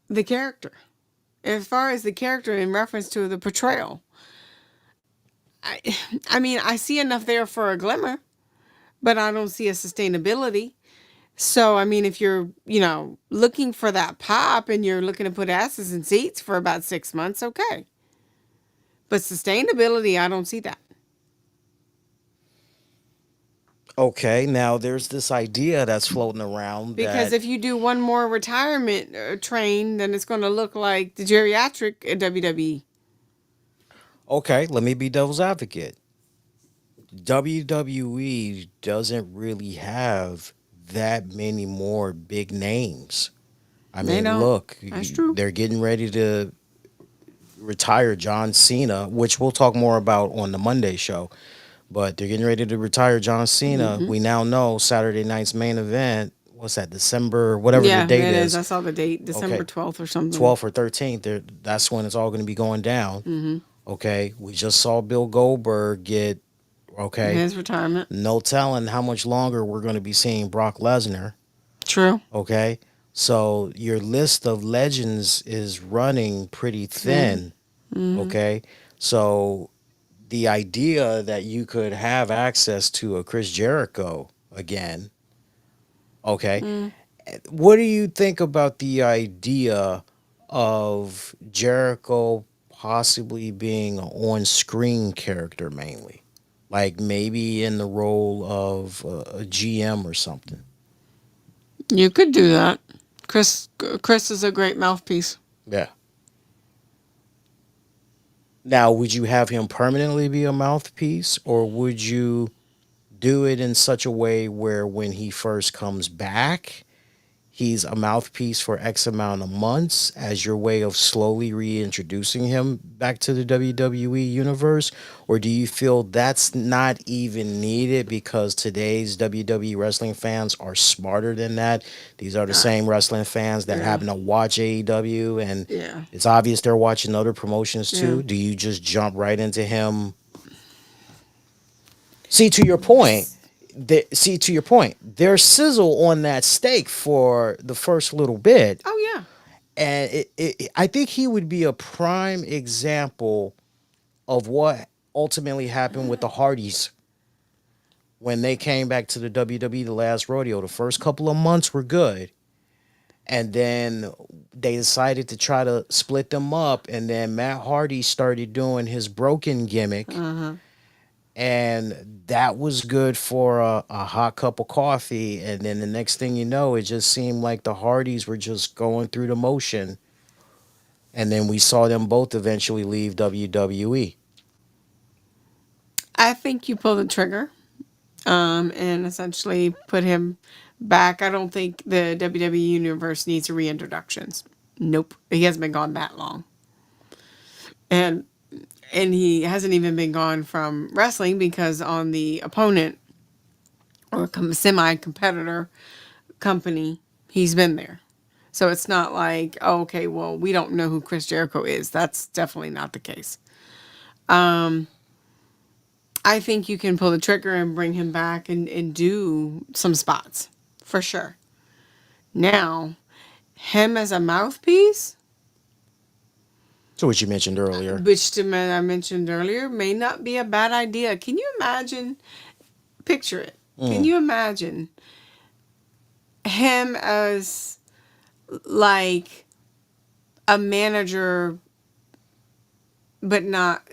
The character, as far as the character in reference to the portrayal, I, I mean, I see enough there for a glimmer, but I don't see a sustainability. So, I mean, if you're, looking for that pop and you're looking to put asses in seats for about 6 months, okay. But sustainability, I don't see that. Okay, now there's this idea that's floating around Because that, if you do one more retirement train, then it's going to look like the geriatric at WWE. okay, let me be devil's advocate. WWE doesn't really have that many more big names. I They mean, don't. look, That's true. they're getting ready to retire John Cena, which we'll talk more about on the Monday show. But they're getting ready to retire John Cena. Hmm. We now know Saturday night's main event. What's that? December, whatever the Yeah, date it is. is. I saw the date, Okay, December 12th or something. 12th or 13th. That's when it's all going to be going down. Hmm. Okay, we just saw Bill Goldberg get. Okay, His retirement. no telling how much longer we're going to be seeing Brock Lesnar. True. Okay, so your list of legends is running pretty Thin. thin. Hmm. Okay, so the idea that you could have access to a Chris Jericho again. Okay, Mm. what do you think about the idea of Jericho possibly being an on-screen character mainly, like maybe in the role of a GM or something? You could do that. Chris is a great mouthpiece. Yeah. Now, would you have him permanently be a mouthpiece, or would you do it in such a way where when he first comes back, he's a mouthpiece for X amount of months as your way of slowly reintroducing him back to the WWE universe? Or do you feel that's not even needed because today's WWE wrestling fans are smarter than that? These are the Uh, same wrestling fans that yeah. happen to watch AEW, and Yeah. it's obvious they're watching other promotions Yeah. too. Do you just jump right into him? See, to your point, there's sizzle on that steak for the first little bit, Oh yeah. and I think he would be a prime example of what ultimately happened with the Hardys when they came back to the WWE the last rodeo. The first couple of months were good, and then they decided to try to split them up, and then Matt Hardy started doing his broken gimmick, Uh huh. and that was good for a hot cup of coffee. And then the next thing you know, it just seemed like the Hardys were just going through the motion, and then we saw them both eventually leave WWE. I think you pull the trigger, and essentially put him back. I don't think the WWE universe needs reintroductions. Nope. He hasn't been gone that long, and he hasn't even been gone from wrestling because on the opponent or semi competitor company, he's been there. So it's not like, oh, okay, well, we don't know who Chris Jericho is. That's definitely not the case. I think you can pull the trigger and bring him back and do some spots for sure. Now, him as a mouthpiece, So what you mentioned earlier. which I mentioned earlier, may not be a bad idea. Can you imagine? Picture it. Can Mm. you imagine him as like a manager, but not?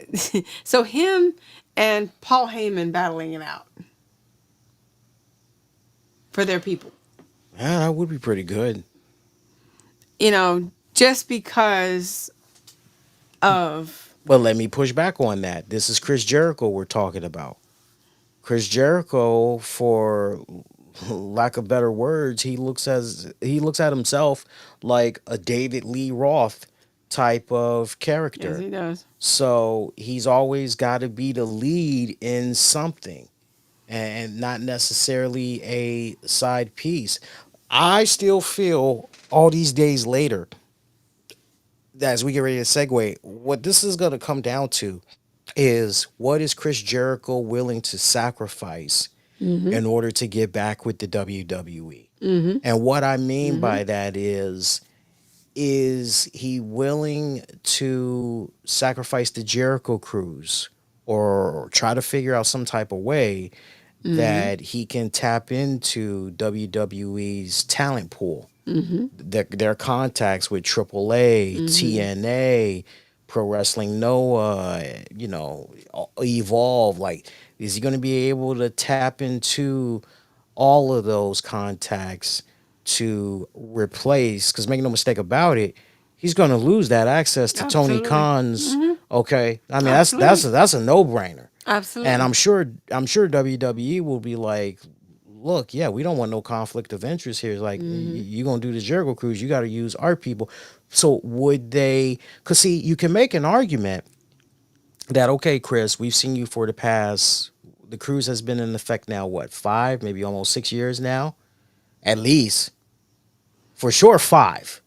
So him and Paul Heyman battling it out for their people. Yeah, that would be pretty good. Just because of. But let me push back on that. This is Chris Jericho we're talking about. Chris Jericho, for lack of better words, he looks at himself like a David Lee Roth type of Yes, character. he does. So he's always got to be the lead in something and not necessarily a side piece. I still feel all these days later, as we get ready to segue, what this is going to come down to is what is Chris Jericho willing to sacrifice in order to get back with the WWE? And what I mean by that is he willing to sacrifice the Jericho cruise or try to figure out some type of way that he can tap into WWE's talent pool, their contacts with AAA, TNA, Pro Wrestling Noah, Evolve. Like, is he going to be able to tap into all of those contacts to replace? Because make no mistake about it, he's going to lose that access to Tony Absolutely. Khan's. Okay, I mean Absolutely. that's a no brainer. And Absolutely. I'm sure WWE will be like, look, yeah, we don't want no conflict of interest here. Like, you gonna do the Jericho cruise, you got to use our people. So would they? Because see, you can make an argument that, okay, Chris, we've seen you for the past. The cruise has been in effect now, what, 5, maybe almost 6 years now, at least. For sure, 5.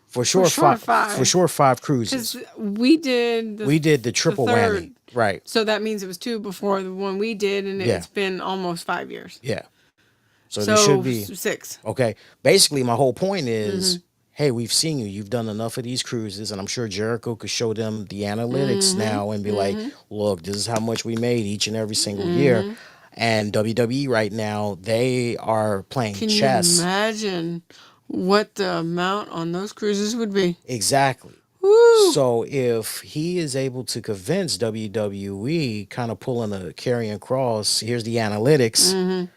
For For sure, sure, 5. For five. sure, 5 Because cruises. we did We did the the triple whammy, third. right? So that means it was two before the one we did, and Yeah, it's been almost 5 years. yeah. So there should So be. six. Okay. Basically, my whole point is, hey, we've seen you. You've done enough of these cruises, and I'm sure Jericho could show them the analytics now and be like, look, this is how much we made each and every single year. And WWE right now, they are playing Can you chess. imagine what the amount on those cruises would be? Exactly. Woo! So if he is able to convince WWE, kind of pulling a carrying cross, here's the analytics.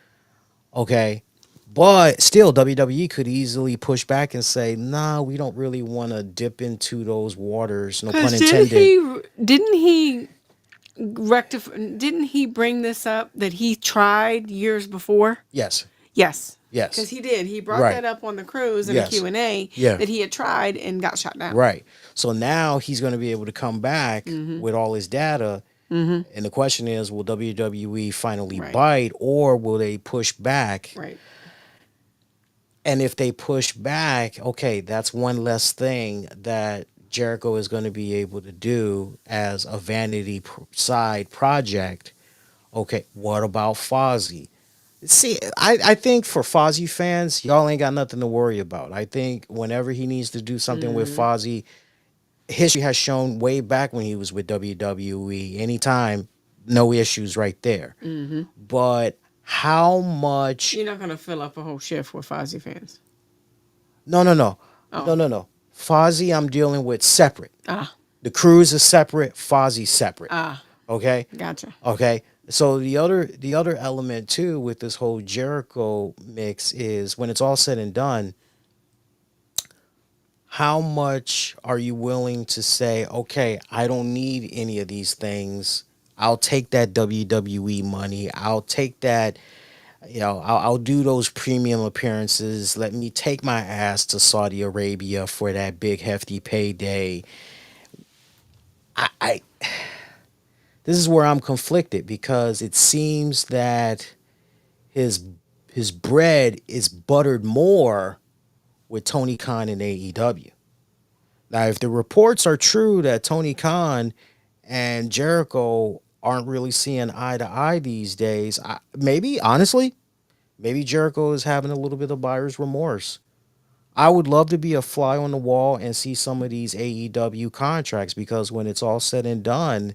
Okay. But still, WWE could easily push back and say, nah, we don't really want to dip into those waters. No pun Because intended. didn't he rectify? Didn't he bring this up that he tried years before? Yes. Yes. Yes. Because he did. He brought Right. that up on the cruise in a Yes. Q&A Yeah. that he had tried and got shot down. Right. So now he's going to be able to come back with all his data. And the question is, will WWE finally Right. bite, or will they push back? Right. And if they push back, okay, that's one less thing that Jericho is going to be able to do as a vanity side project. Okay, what about Fozzy? See, I think for Fozzy fans, y'all ain't got nothing to worry about. I think whenever he needs to do something with Fozzy, history has shown way back when he was with WWE, anytime, no issues right there. But how much? You're not going to fill up a whole shift with Fozzy fans. No, no, no, Oh. no, no, no. Fozzy, I'm dealing with separate. Ah. The cruise is separate. Fozzy's separate. Ah. Okay. Gotcha. Okay. So the other element too with this whole Jericho mix is when it's all said and done, how much are you willing to say, okay, I don't need any of these things. I'll take that WWE money. I'll take that, I'll do those premium appearances. Let me take my ass to Saudi Arabia for that big hefty payday. I this is where I'm conflicted because it seems that his his bread is buttered more with Tony Khan and AEW. Now, if the reports are true that Tony Khan and Jericho aren't really seeing eye to eye these days, maybe honestly, maybe Jericho is having a little bit of buyer's remorse. I would love to be a fly on the wall and see some of these AEW contracts because when it's all said and done,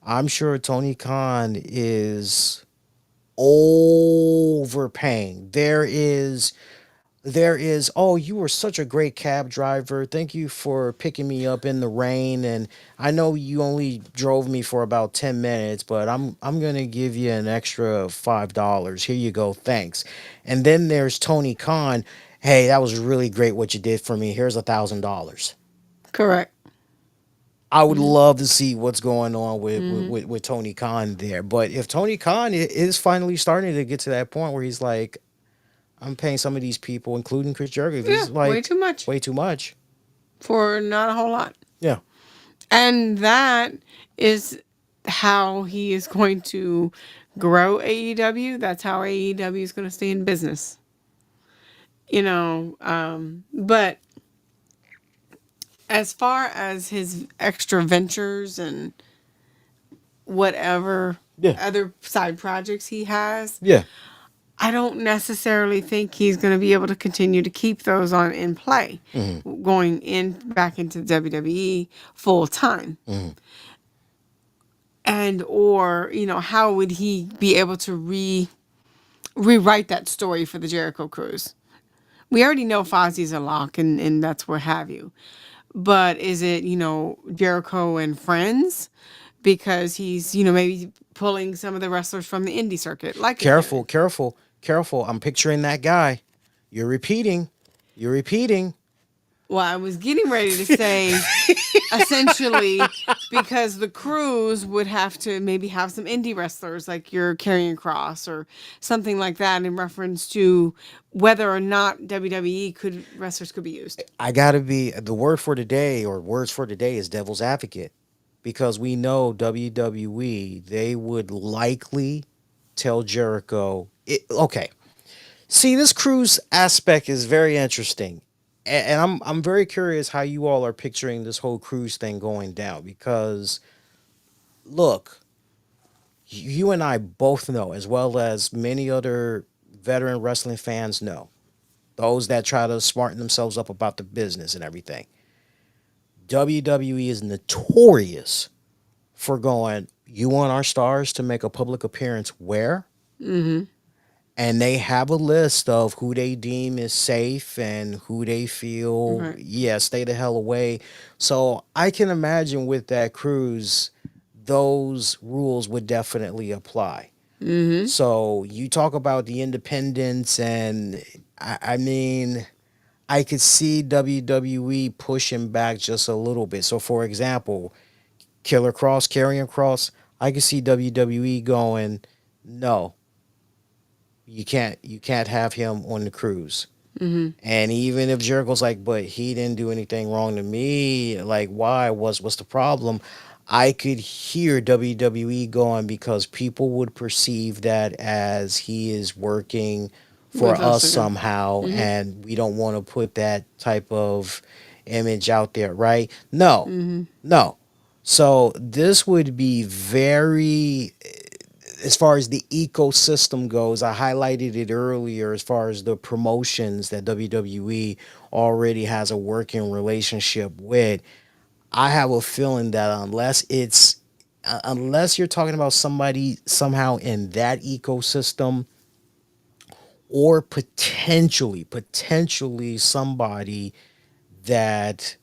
I'm sure Tony Khan is overpaying. There is, oh, you were such a great cab driver. Thank you for picking me up in the rain. And I know you only drove me for about 10 minutes, but I'm gonna give you an extra $5. Here you go, thanks. And then there's Tony Khan. Hey, that was really great what you did for me. Here's $1,000. Correct. I would love to see what's going on with Tony Khan there. But if Tony Khan is finally starting to get to that point where he's like, I'm paying some of these people, including Chris Jericho. This Yeah. is Way like too much way too much. for not a whole lot. Yeah. And that is how he is going to grow AEW. That's how AEW is going to stay in business. But as far as his extra ventures and whatever Yeah. other side projects he has, Yeah. I don't necessarily think he's going to be able to continue to keep those on in play Hmm. going in back into WWE full time. Hmm. And or, how would he be able to rewrite that story for the Jericho Cruise? We already know Fozzie's a lock and that's what have you. But is it, Jericho and friends? Because he's, maybe pulling some of the wrestlers from the indie circuit, like a Careful, Karen. careful, careful. I'm picturing that guy. You're repeating. You're repeating. Well, I was getting ready to say essentially because the cruise would have to maybe have some indie wrestlers like your Karrion Cross or something like that in reference to whether or not WWE wrestlers could be used. I gotta be the word for today, or words for today, is devil's advocate, because we know WWE, they would likely tell Jericho. Okay, see, this cruise aspect is very interesting, and I'm very curious how you all are picturing this whole cruise thing going down. Because look, you and I both know, as well as many other veteran wrestling fans know, those that try to smarten themselves up about the business and everything. WWE is notorious for going, you want our stars to make a public appearance where? Mm-hmm. And they have a list of who they deem is safe and who they feel, Right. yeah, stay the hell away. So I can imagine with that cruise, those rules would definitely apply. Mm-hmm. So you talk about the independence, and I mean, I could see WWE pushing back just a little bit. So, for example, Killer Cross, Karrion Cross, I could see WWE going, no, you can't have him on the cruise. Mm-hmm. And even if Jericho's like, but he didn't do anything wrong to me, like, why? What's the problem? I could hear WWE going, because people would perceive that as he is working for With us us again. somehow, Mm-hmm. and we don't want to put that type of image out there, right? No, Mm-hmm. no. So this would be very, as far as the ecosystem goes, I highlighted it earlier as far as the promotions that WWE already has a working relationship with. I have a feeling that unless you're talking about somebody somehow in that ecosystem, or potentially somebody that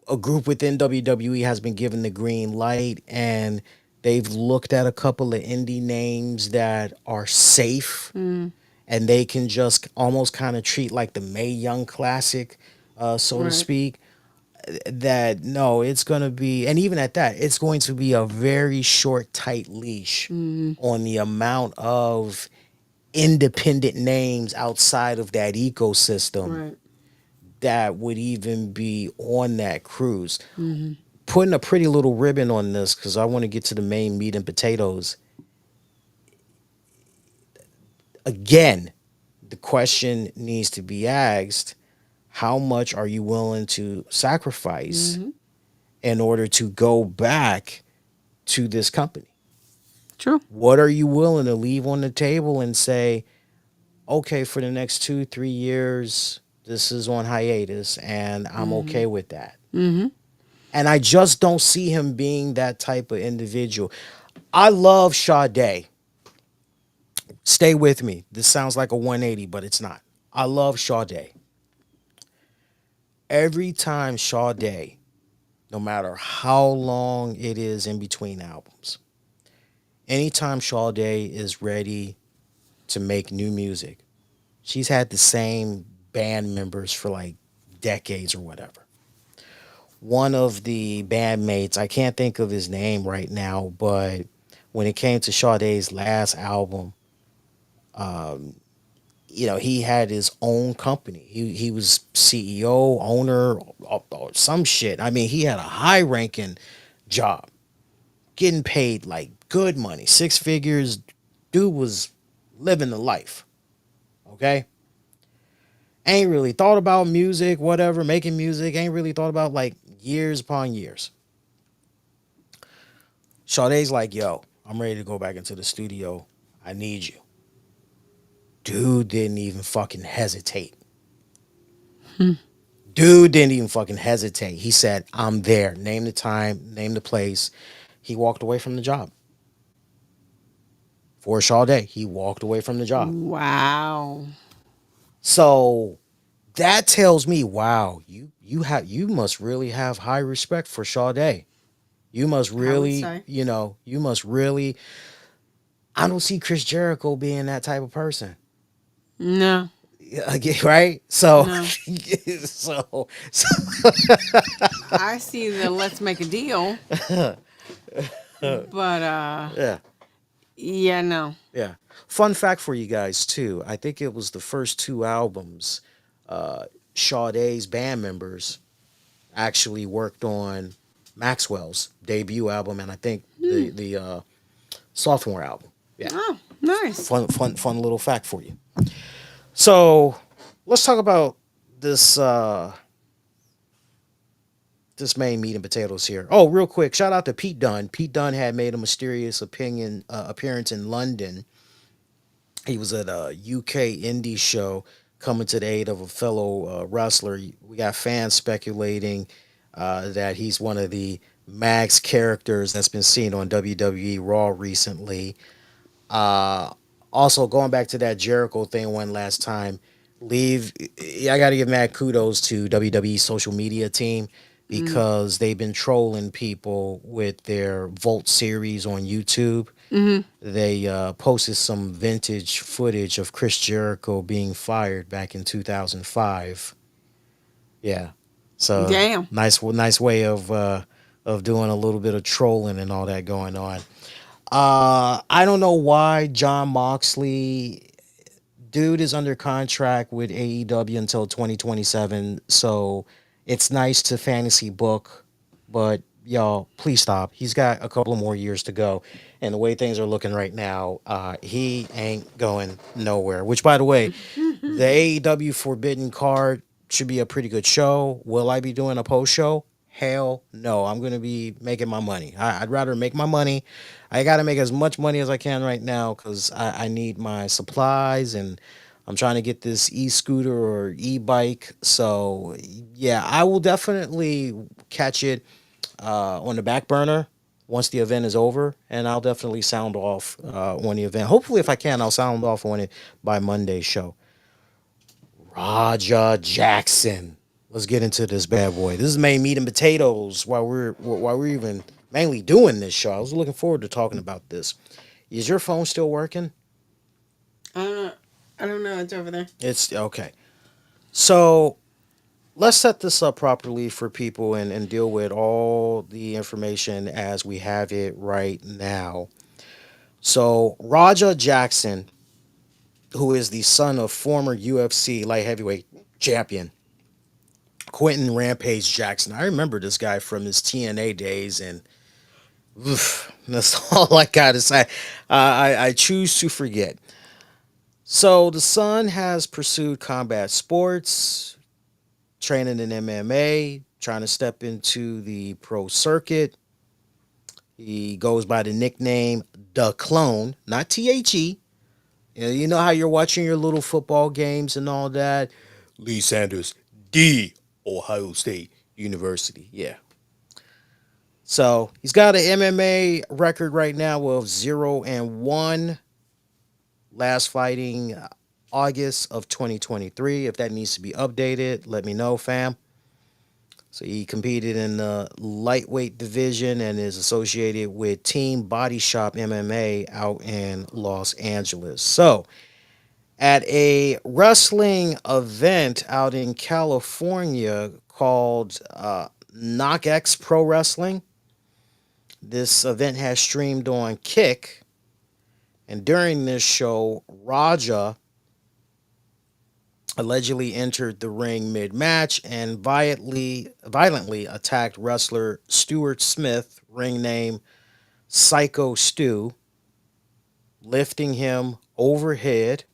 a group within WWE has been given the green light, and they've looked at a couple of indie names that are safe, Mm. and they can just almost kind of treat like the Mae Young Classic, so to Right. speak. That no, it's going to be, and even at that, it's going to be a very short, tight leash Mm. on the amount of independent names outside of that ecosystem Right. that would even be on that cruise. Mm-hmm. Putting a pretty little ribbon on this, because I want to get to the main meat and potatoes. Again, the question needs to be asked: how much are you willing to sacrifice Mm-hmm. in order to go back to this company? True. What are you willing to leave on the table and say, okay, for the next 2, 3 years, this is on hiatus, and I'm Mm-hmm. okay with that? Mm-hmm. And I just don't see him being that type of individual. I love Sade. Stay with me. This sounds like a 180, but it's not. I love Sade. Every time Sade, no matter how long it is in between albums, anytime Sade is ready to make new music, she's had the same band members for like decades or whatever. One of the bandmates, I can't think of his name right now, but when it came to Sade's last album, um, he had his own company. He was CEO, owner, or some shit. I mean, he had a high ranking job, getting paid like good money, six figures. Dude was living the life. Okay. Ain't really thought about music, whatever, making music. Ain't really thought about like years upon years. Sade's like, yo, I'm ready to go back into the studio. I need you. Dude didn't even fucking hesitate. Dude didn't even fucking hesitate. He said, I'm there. Name the time, name the place. He walked away from the job. For Sade, he walked away from the job. Wow. So that tells me, wow, you must really have high respect for Sade. You must I would really, say. you must really. I don't see Chris Jericho being that type of person. No. Right? So, No. so I see the let's make a deal, but yeah, yeah, no. yeah. Fun fact for you guys too. I think it was the first two albums. Uh, Sade's band members actually worked on Maxwell's debut album, and I think the sophomore album. Yeah, Oh, nice. fun little fact for you. So let's talk about this this main meat and potatoes here. Oh, real quick, shout out to Pete Dunne. Pete Dunne had made a mysterious appearance in London. He was at a UK indie show coming to the aid of a fellow wrestler. We got fans speculating that he's one of the Max characters that's been seen on WWE Raw recently. Uh, Also, going back to that Jericho thing one last time, leave. I got to give mad kudos to WWE social media team Mm-hmm. because they've been trolling people with their Vault series on YouTube. Mm-hmm. They posted some vintage footage of Chris Jericho being fired back in 2005. Yeah, so Damn. nice way of doing a little bit of trolling and all that going on. I don't know why John Moxley, dude, is under contract with AEW until 2027. So it's nice to fantasy book, but y'all, please stop. He's got a couple of more years to go, and the way things are looking right now, he ain't going nowhere. Which, by the way, the AEW Forbidden card should be a pretty good show. Will I be doing a post show? Hell no. I'm going to be making my money. I'd rather make my money. I got to make as much money as I can right now because I need my supplies and I'm trying to get this e scooter or e bike. So, yeah, I will definitely catch it on the back burner once the event is over. And I'll definitely sound off on the event. Hopefully, if I can, I'll sound off on it by Monday's show. Raja Jackson. Let's get into this bad boy. This is main meat and potatoes while we're even mainly doing this show. I was looking forward to talking about this. Is your phone still working? I don't know. I don't know. It's over there. It's okay. So let's set this up properly for people and deal with all the information as we have it right now. So Raja Jackson, who is the son of former UFC light heavyweight champion Quentin Rampage Jackson. I remember this guy from his TNA days, and oof, that's all I gotta say. I choose to forget. So the son has pursued combat sports, training in MMA, trying to step into the pro circuit. He goes by the nickname The Clone, not THE. You know how you're watching your little football games and all that. Lee Sanders, the Ohio State University. Yeah. So he's got an MMA record right now of 0-1. Last fighting August of 2023. If that needs to be updated, let me know, fam. So he competed in the lightweight division and is associated with Team Body Shop MMA out in Los Angeles. So at a wrestling event out in California called KnockX Pro Wrestling, this event has streamed on Kick. And during this show, Raja allegedly entered the ring mid-match and violently attacked wrestler Stuart Smith, ring name Psycho Stu, lifting him overhead,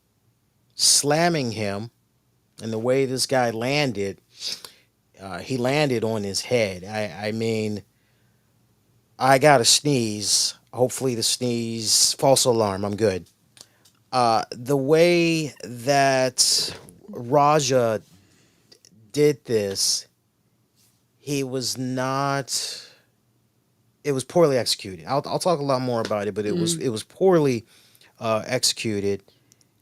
slamming him, And the way this guy landed, he landed on his head. I mean, I got to sneeze. Hopefully, the sneeze, false alarm. I'm good. The way that Raja did this, he was not. It was poorly executed. I'll talk a lot more about it, but Mm. it was poorly executed,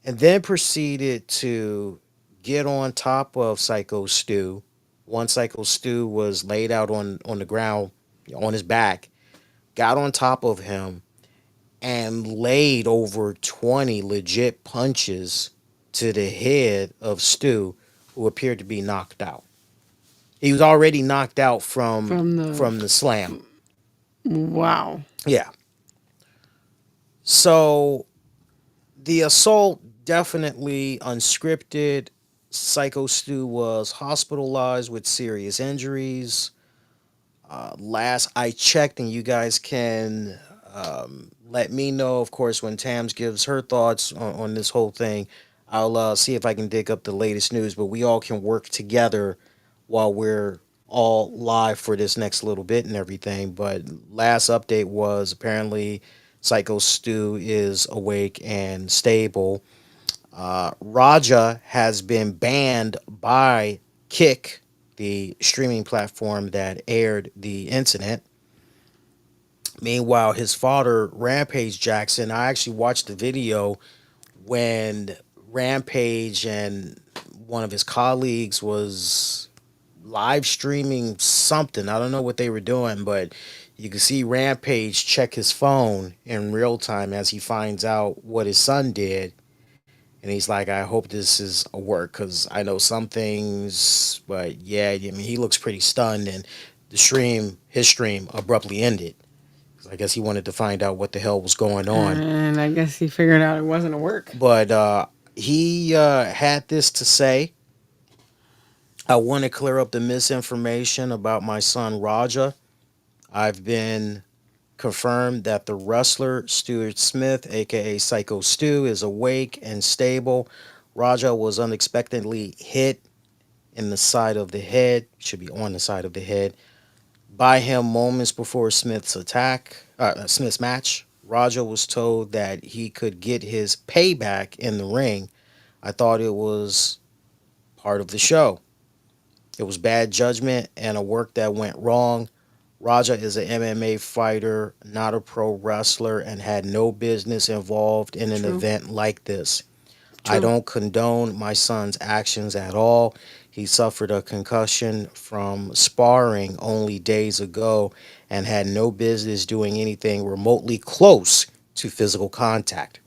and then proceeded to get on top of Psycho Stu. One Psycho Stu was laid out on the ground on his back, got on top of him, and laid over 20 legit punches to the head of Stu, who appeared to be knocked out. He was already knocked out From the from the slam. wow. Yeah. So the assault definitely unscripted. Psycho Stu was hospitalized with serious injuries. Last I checked, and you guys can let me know, of course, when Tams gives her thoughts on this whole thing. I'll see if I can dig up the latest news, but we all can work together while we're all live for this next little bit and everything. But last update was apparently Psycho Stu is awake and stable. Raja has been banned by Kick, the streaming platform that aired the incident. Meanwhile, his father, Rampage Jackson, I actually watched the video when Rampage and one of his colleagues was live streaming something. I don't know what they were doing, but you can see Rampage check his phone in real time as he finds out what his son did. And he's like, I hope this is a work because I know some things, but yeah, I mean, he looks pretty stunned. And his stream abruptly ended. 'Cause I guess he wanted to find out what the hell was going on. And I guess he figured out it wasn't a work. But he had this to say. I want to clear up the misinformation about my son Raja. I've been confirmed that the wrestler Stuart Smith, aka Psycho Stu, is awake and stable. Raja was unexpectedly hit in the side of the head, should be on the side of the head, by him moments before Smith's match. Raja was told that he could get his payback in the ring. I thought it was part of the show. It was bad judgment and a work that went wrong. Raja is an MMA fighter, not a pro wrestler, and had no business involved in an True. event like this. I True. don't condone my son's actions at all. He suffered a concussion from sparring only days ago and had no business doing anything remotely close to physical contact.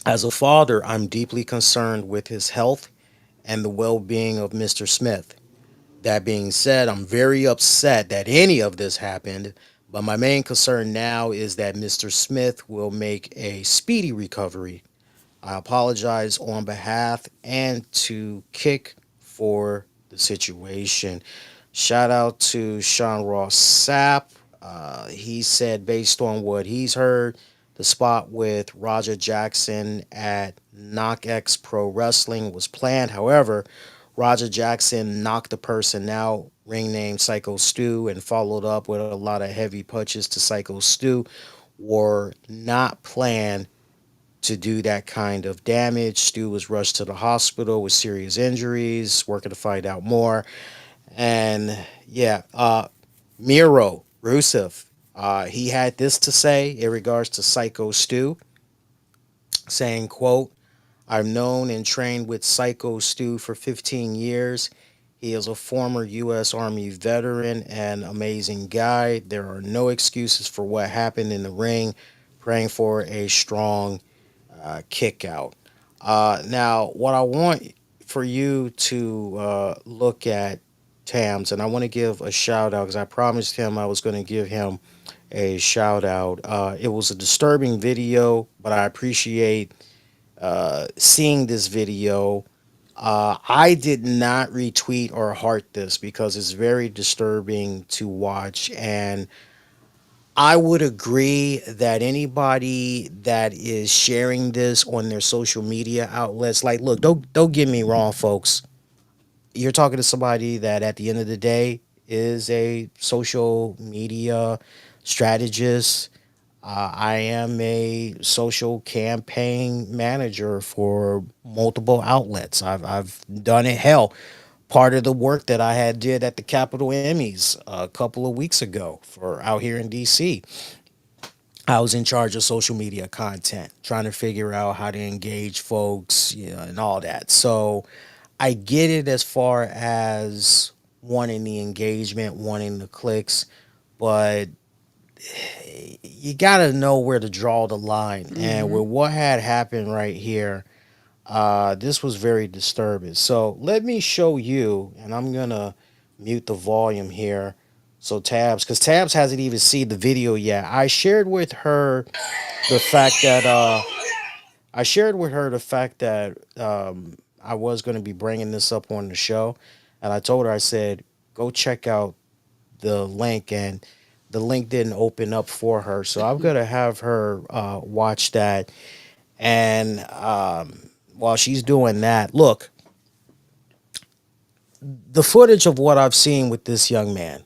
As a father, I'm deeply concerned with his health and the well being of Mr. Smith. That being said, I'm very upset that any of this happened, but my main concern now is that Mr. Smith will make a speedy recovery. I apologize on behalf and to Kick for the situation. Shout out to Sean Ross Sapp. He said, based on what he's heard, the spot with Roger Jackson at KnockX Pro Wrestling was planned. However, Roger Jackson knocked the person out, ring name Psycho Stu, and followed up with a lot of heavy punches to Psycho Stu, were not planned to do that kind of damage. Stu was rushed to the hospital with serious injuries, working to find out more. And yeah, Miro Rusev, he had this to say in regards to Psycho Stu, saying, quote, I've known and trained with Psycho Stu for 15 years. He is a former U.S. Army veteran and amazing guy. There are no excuses for what happened in the ring. Praying for a strong kick out. Now, what I want for you to look at, Tams, and I want to give a shout out because I promised him I was going to give him a shout out. It was a disturbing video, but I appreciate seeing this video. I did not retweet or heart this because it's very disturbing to watch. And I would agree that anybody that is sharing this on their social media outlets, like, look, don't get me wrong, folks. You're talking to somebody that, at the end of the day, is a social media strategist. I am a social campaign manager for multiple outlets. I've done it. Hell, part of the work that I had did at the Capitol Emmys a couple of weeks ago for out here in DC. I was in charge of social media content, trying to figure out how to engage folks, and all that. So I get it as far as wanting the engagement, wanting the clicks, but you got to know where to draw the line. And Mm-hmm. with what had happened right here, this was very disturbing. So let me show you, and I'm gonna mute the volume here. So because Tabs hasn't even seen the video yet. The fact that I shared with her the fact that I was going to be bringing this up on the show, and I told her, I said, go check out the link, and the link didn't open up for her, so I'm gonna have her watch that. And while she's doing that, look, the footage of what I've seen with this young man,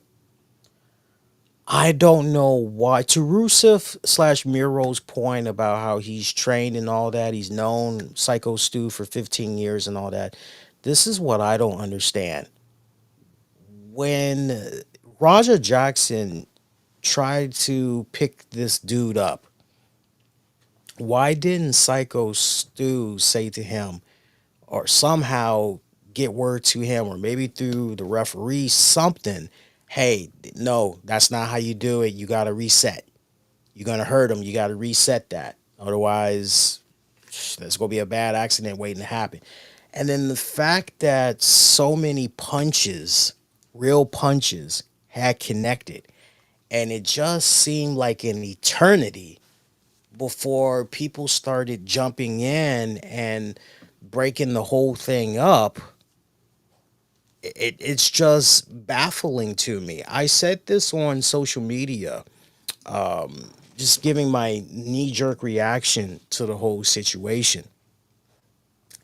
I don't know why. To Rusev slash Miro's point about how he's trained and all that, he's known Psycho Stu for 15 years and all that. This is what I don't understand. When Roger Jackson tried to pick this dude up, why didn't Psycho Stu say to him, or somehow get word to him, or maybe through the referee, something? Hey, no, that's not how you do it. You got to reset. You're going to hurt him. You got to reset that. Otherwise, there's going to be a bad accident waiting to happen. And then the fact that so many punches, real punches, had connected, and it just seemed like an eternity before people started jumping in and breaking the whole thing up. It's just baffling to me. I said this on social media, just giving my knee jerk reaction to the whole situation.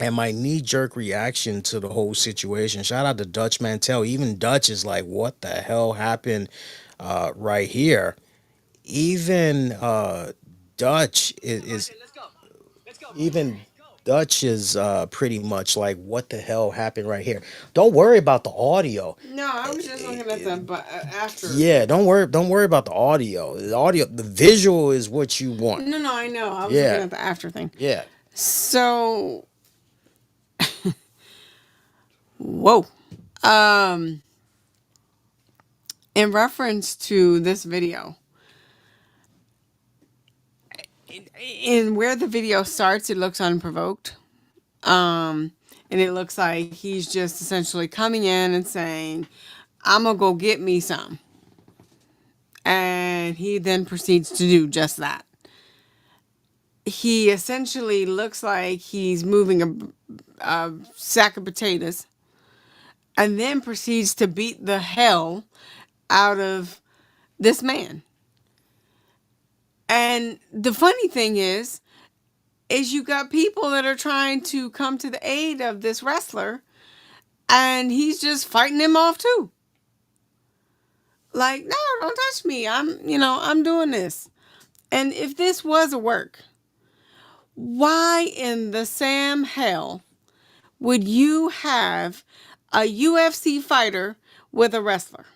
And my knee jerk reaction to the whole situation, shout out to Dutch Mantel. Even Dutch is like, what the hell happened right here? Even Dutch even Dutch is pretty much like, what the hell happened right here? Don't worry about the audio. No, I was just looking at the after Yeah, thing. don't worry about the audio. The visual is what you want. No, no, I know. I was looking Yeah, at the after thing. yeah. So, whoa. Um, in reference to this video, in where the video starts, it looks unprovoked. And it looks like he's just essentially coming in and saying, I'm gonna go get me some. And he then proceeds to do just that. He essentially looks like he's moving a sack of potatoes and then proceeds to beat the hell out of this man. And the funny thing is you got people that are trying to come to the aid of this wrestler, and he's just fighting them off too. Like, no, don't touch me. I'm doing this. And if this was a work, why in the Sam hell would you have a UFC fighter with a wrestler?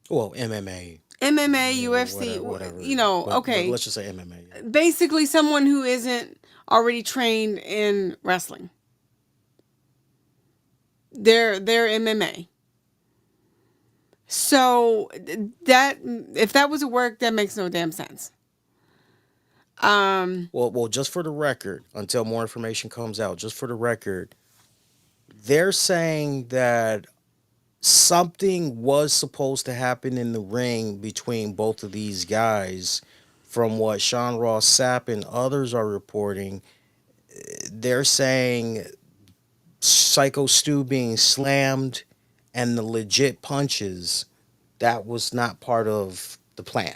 Well, MMA, MMA, UFC, whatever, whatever. But okay. let's just say MMA. Yeah. Basically, someone who isn't already trained in wrestling. They're MMA. So that if that was a work, that makes no damn sense. Well, just for the record, until more information comes out, just for the record, they're saying that something was supposed to happen in the ring between both of these guys. From what Sean Ross Sapp and others are reporting, they're saying Psycho Stu being slammed and the legit punches, that was not part of the plan.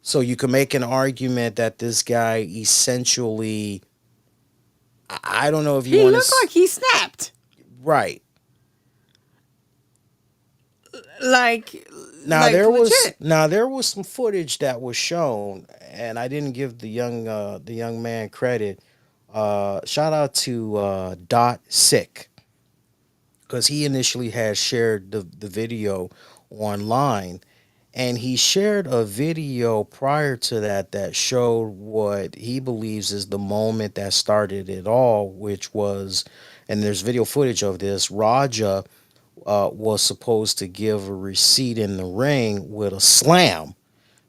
So you can make an argument that this guy essentially, I don't know if you He want looked to, like he snapped. right. Like, like legit. There was some footage that was shown, and I didn't give the young man credit. Shout out to Dot Sick, because he initially had shared the video online, and he shared a video prior to that that showed what he believes is the moment that started it all, which was, and there's video footage of this. Raja was supposed to give a receipt in the ring with a slam,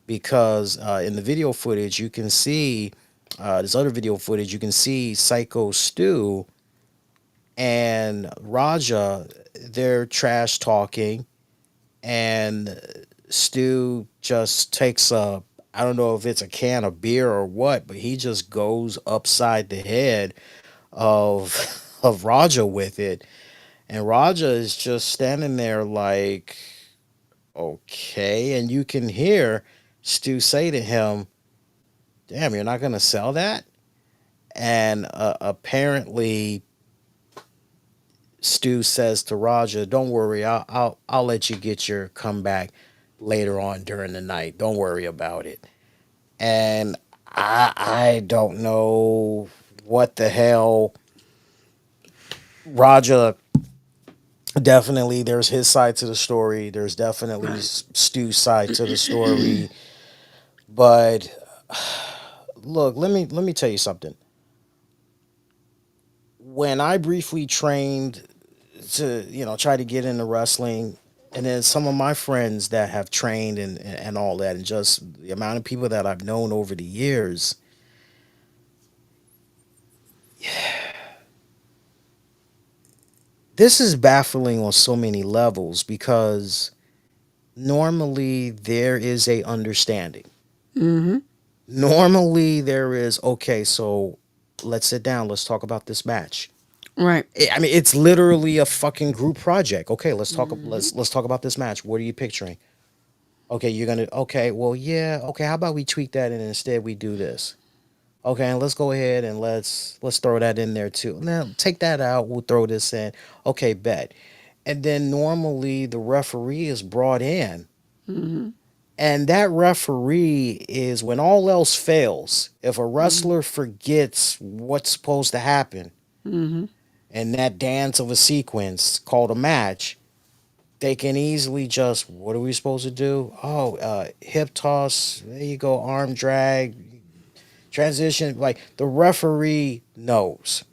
because in the video footage you can see this other video footage, you can see Psycho Stu and Raja, they're trash talking, and Stu just takes a, I don't know if it's a can of beer or what, but he just goes upside the head of of Raja with it, and Raja is just standing there like, okay, and you can hear Stu say to him, "Damn, you're not gonna sell that?" And apparently Stu says to Raja, "Don't worry, I'll let you get your comeback later on during the night. Don't worry about it." And I don't know what the hell. Raja, definitely there's his side to the story. There's definitely Right. Stu's side to the story. But look, let me tell you something. When I briefly trained to, try to get into wrestling, and then some of my friends that have trained and all that, and just the amount of people that I've known over the years, this is baffling on so many levels, because normally there is a understanding. Mm-hmm. Normally there is, okay, so let's sit down, let's talk about this match. Right. I mean, it's literally a fucking group project. Okay, Mm-hmm. let's talk about this match. What are you picturing? Okay, you're gonna, okay, well, yeah, okay, how about we tweak that and instead we do this? Okay, and let's go ahead and let's throw that in there too. Now take that out, we'll throw this in. Okay, bet. And then normally the referee is brought in, Mm-hmm. and that referee is, when all else fails, if a Mm-hmm. wrestler forgets what's supposed to happen Mm-hmm. and that dance of a sequence called a match, they can easily just, what are we supposed to do? Oh, hip toss, there you go, arm drag, transition. Like, the referee knows.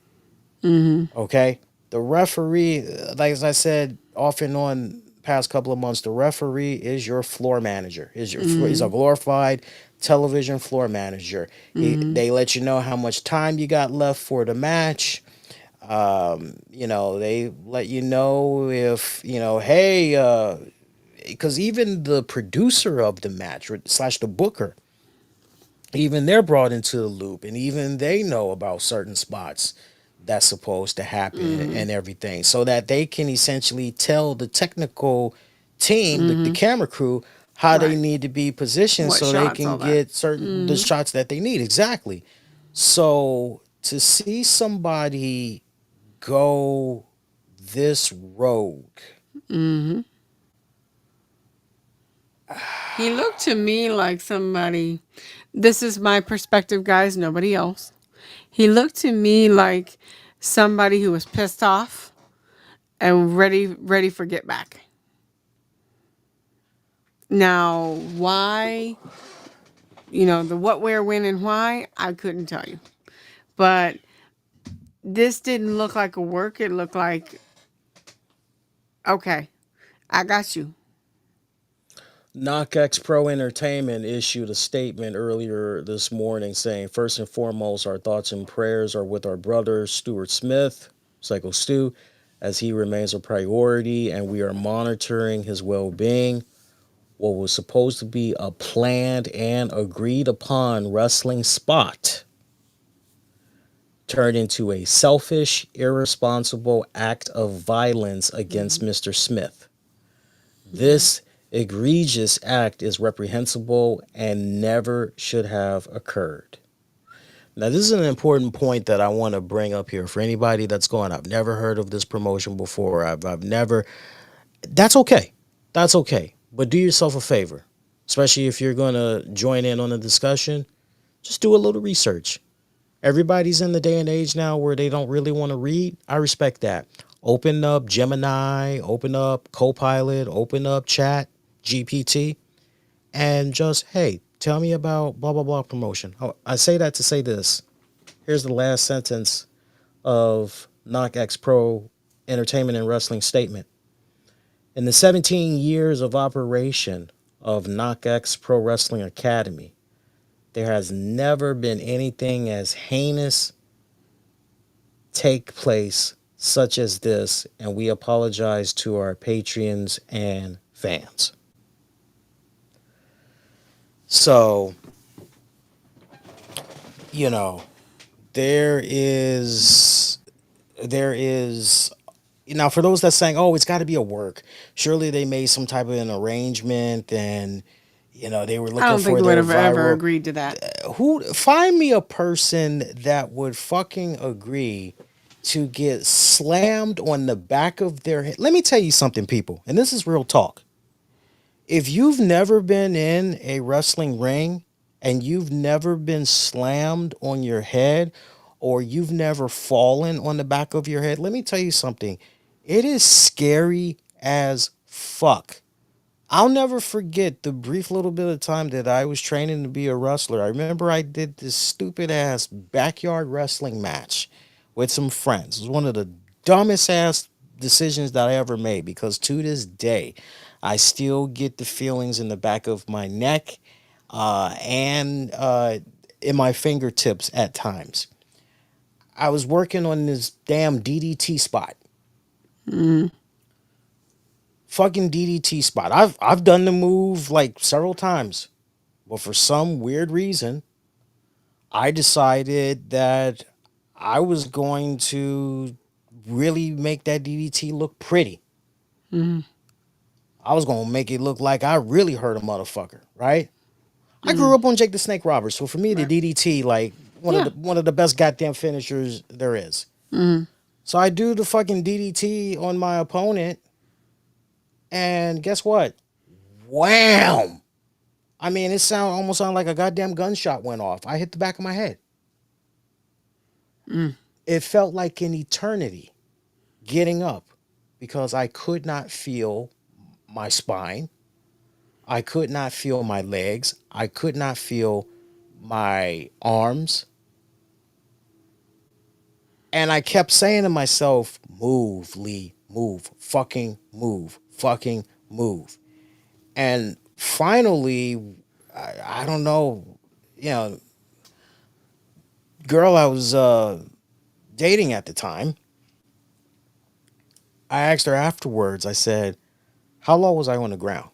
Mm-hmm. Okay, the referee, like as I said off and on past couple of months, the referee is your floor manager. Is a Mm-hmm. glorified television floor manager. Mm-hmm. They let you know how much time you got left for the match. They let you know if, hey, because even the producer of the match, slash the booker, even they're brought into the loop, and even they know about certain spots that's supposed to happen Mm-hmm. and everything, so that they can essentially tell the technical team, the Mm-hmm. camera crew, how they Right. need to be positioned What so they shots? can All that. get certain the Mm-hmm. shots that they need. Exactly. So to see somebody go this rogue, Mm-hmm. He looked to me like somebody. This is my perspective, guys. Nobody else. He looked to me like somebody who was pissed off and ready for get back. Now, why, the what, where, when, and why, I couldn't tell you. But this didn't look like a work. It looked like, okay, I got you. KnockX Pro Entertainment issued a statement earlier this morning saying, first and foremost, our thoughts and prayers are with our brother Stuart Smith, Psycho Stu, as he remains a priority, and we are monitoring his well being. What was supposed to be a planned and agreed upon wrestling spot turned into a selfish, irresponsible act of violence against Mm-hmm. Mr. Smith. Mm-hmm. This egregious act is reprehensible and never should have occurred. Now, this is an important point that I want to bring up here for anybody that's going, I've never heard of this promotion before. I've never, that's okay. That's okay. But do yourself a favor, especially if you're going to join in on a discussion, just do a little research. Everybody's in the day and age now where they don't really want to read. I respect that. Open up Gemini, open up Copilot, open up Chat, GPT, and just, hey, tell me about blah, blah, blah promotion. Oh, I say that to say this. Here's the last sentence of Knock X Pro Entertainment and Wrestling statement. In the 17 years of operation of Knock X Pro Wrestling Academy, there has never been anything as heinous take place such as this, and we apologize to our patrons and fans. So, you know, there is now for those that's saying, oh, it's got to be a work. Surely they made some type of an arrangement, and they were I looking don't think for we would their have ever viral. agreed to that. Who find me a person that would fucking agree to get slammed on the back of their head? Let me tell you something, people, and this is real talk. If you've never been in a wrestling ring and you've never been slammed on your head or you've never fallen on the back of your head, let me tell you something. It is scary as fuck. I'll never forget the brief little bit of time that I was training to be a wrestler. I remember I did this stupid ass backyard wrestling match with some friends. It was one of the dumbest ass decisions that I ever made because to this day, I still get the feelings in the back of my neck and in my fingertips at times. I was working on this damn DDT spot. Fucking DDT spot. I've done the move like several times. But for some weird reason, I decided that I was going to really make that DDT look pretty. I was going to make it look like I really hurt a motherfucker, right? I grew up on Jake the Snake Roberts, so for me the Right. DDT like Yeah. one of the best goddamn finishers there is. So I do the fucking DDT on my opponent, and guess what? Wham! I mean, almost sounded like a goddamn gunshot went off. I hit the back of my head. It felt like an eternity getting up because I could not feel my spine. I could not feel my legs. I could not feel my arms. And I kept saying to myself, move, Lee, move, fucking move. And finally, I don't know, you know, girl I was dating at the time, I asked her afterwards, I said, how low was I on the ground?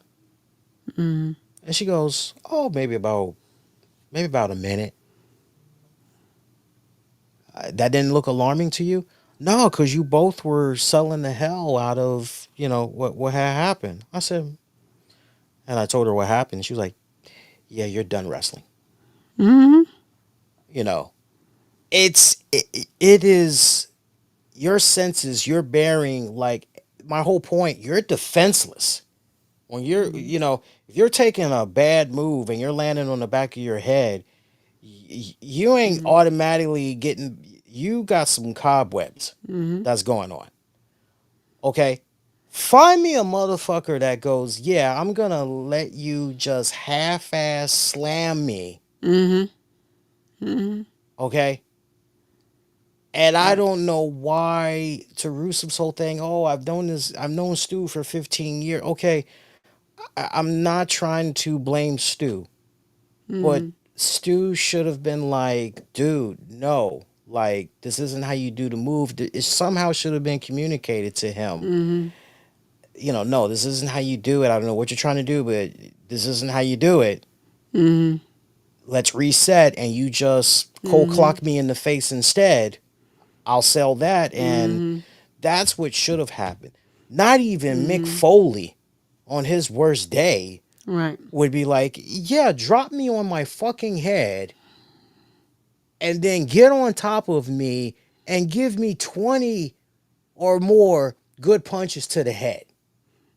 And she goes, oh, maybe about a minute. That didn't look alarming to you? No, because you both were selling the hell out of, what had happened. I said, and I told her what happened. She was like, yeah, you're done wrestling. You know, it is your senses, your bearing, like my whole point, you're defenseless. When if you're taking a bad move and you're landing on the back of your head, you ain't automatically you got some cobwebs that's going on. Okay? Find me a motherfucker that goes, yeah, I'm gonna let you just half ass slam me. Okay? And I Right. don't know why to Rusev's whole thing, oh, I've known Stu for 15 years. Okay, I'm not trying to blame Stu, but Stu should have been like, dude, no, like this isn't how you do the move. It somehow should have been communicated to him. No, this isn't how you do it. I don't know what you're trying to do, but this isn't how you do it. Let's reset, and you just cold clock me in the face instead. I'll sell that, and that's what should have happened. Not even Mick Foley on his worst day Right. would be like, yeah, drop me on my fucking head and then get on top of me and give me 20 or more good punches to the head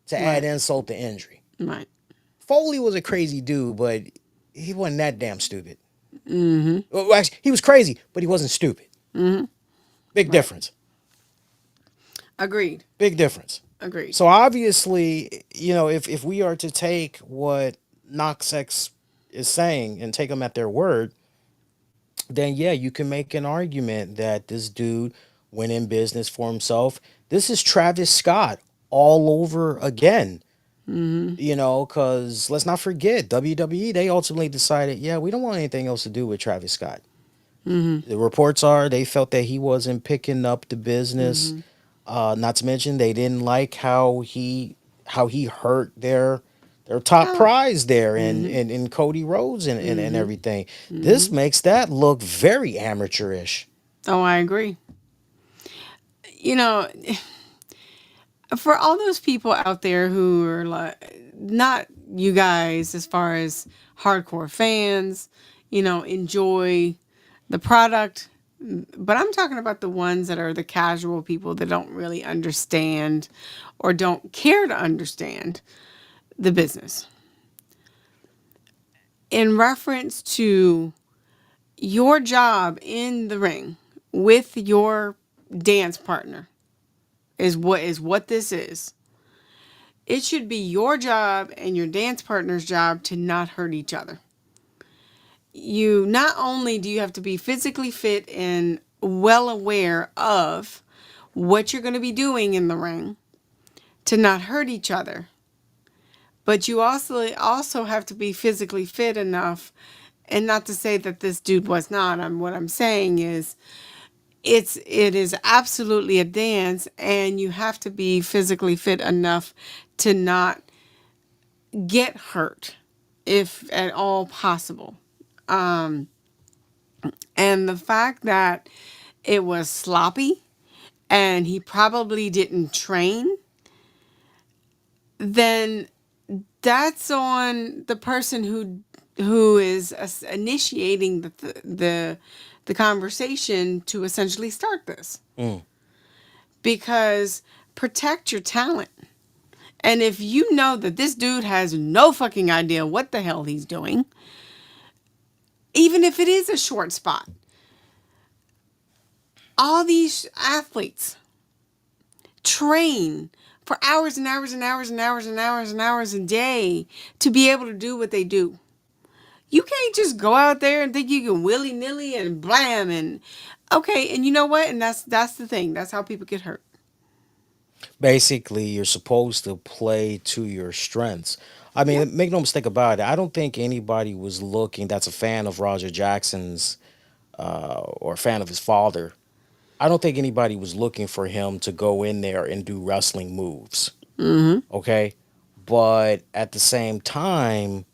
to add Right. insult to injury. Right. Foley was a crazy dude, but he wasn't that damn stupid. Well, actually, he was crazy, but he wasn't stupid. Big Right. difference. Agreed. Big difference. Agreed. So obviously, if we are to take what Noxex is saying and take them at their word, then yeah, you can make an argument that this dude went in business for himself. This is Travis Scott all over again. Because let's not forget, WWE, they ultimately decided, yeah, we don't want anything else to do with Travis Scott. The reports are they felt that he wasn't picking up the business. Not to mention they didn't like how he hurt their top Oh. prize there in Cody Rhodes and everything. This Mm-hmm. makes that look very amateurish. Oh, I agree. You know, for all those people out there who are like, not you guys as far as hardcore fans, enjoy the product, but I'm talking about the ones that are the casual people that don't really understand or don't care to understand the business. In reference to your job in the ring with your dance partner is what this is. It should be your job and your dance partner's job to not hurt each other. You not only do you have to be physically fit and well aware of what you're going to be doing in the ring to not hurt each other, but you also have to be physically fit enough, and not to say that this dude was not. What I'm saying is it is absolutely a dance, and you have to be physically fit enough to not get hurt if at all possible. And the fact that it was sloppy and he probably didn't train, then that's on the person who is initiating the conversation to essentially start this. Mm. Because protect your talent. And if you know that this dude has no fucking idea what the hell he's doing, even if it is a short spot, all these athletes train for hours and hours and hours and hours and hours and hours a day to be able to do what they do. You can't just go out there and think you can willy nilly and blam and okay. And you know what? And that's the thing. That's how people get hurt. Basically, you're supposed to play to your strengths. I Yep. mean, make no mistake about it. I don't think anybody was looking that's a fan of Roger Jackson's or a fan of his father. I don't think anybody was looking for him to go in there and do wrestling moves. Okay. But at the same time,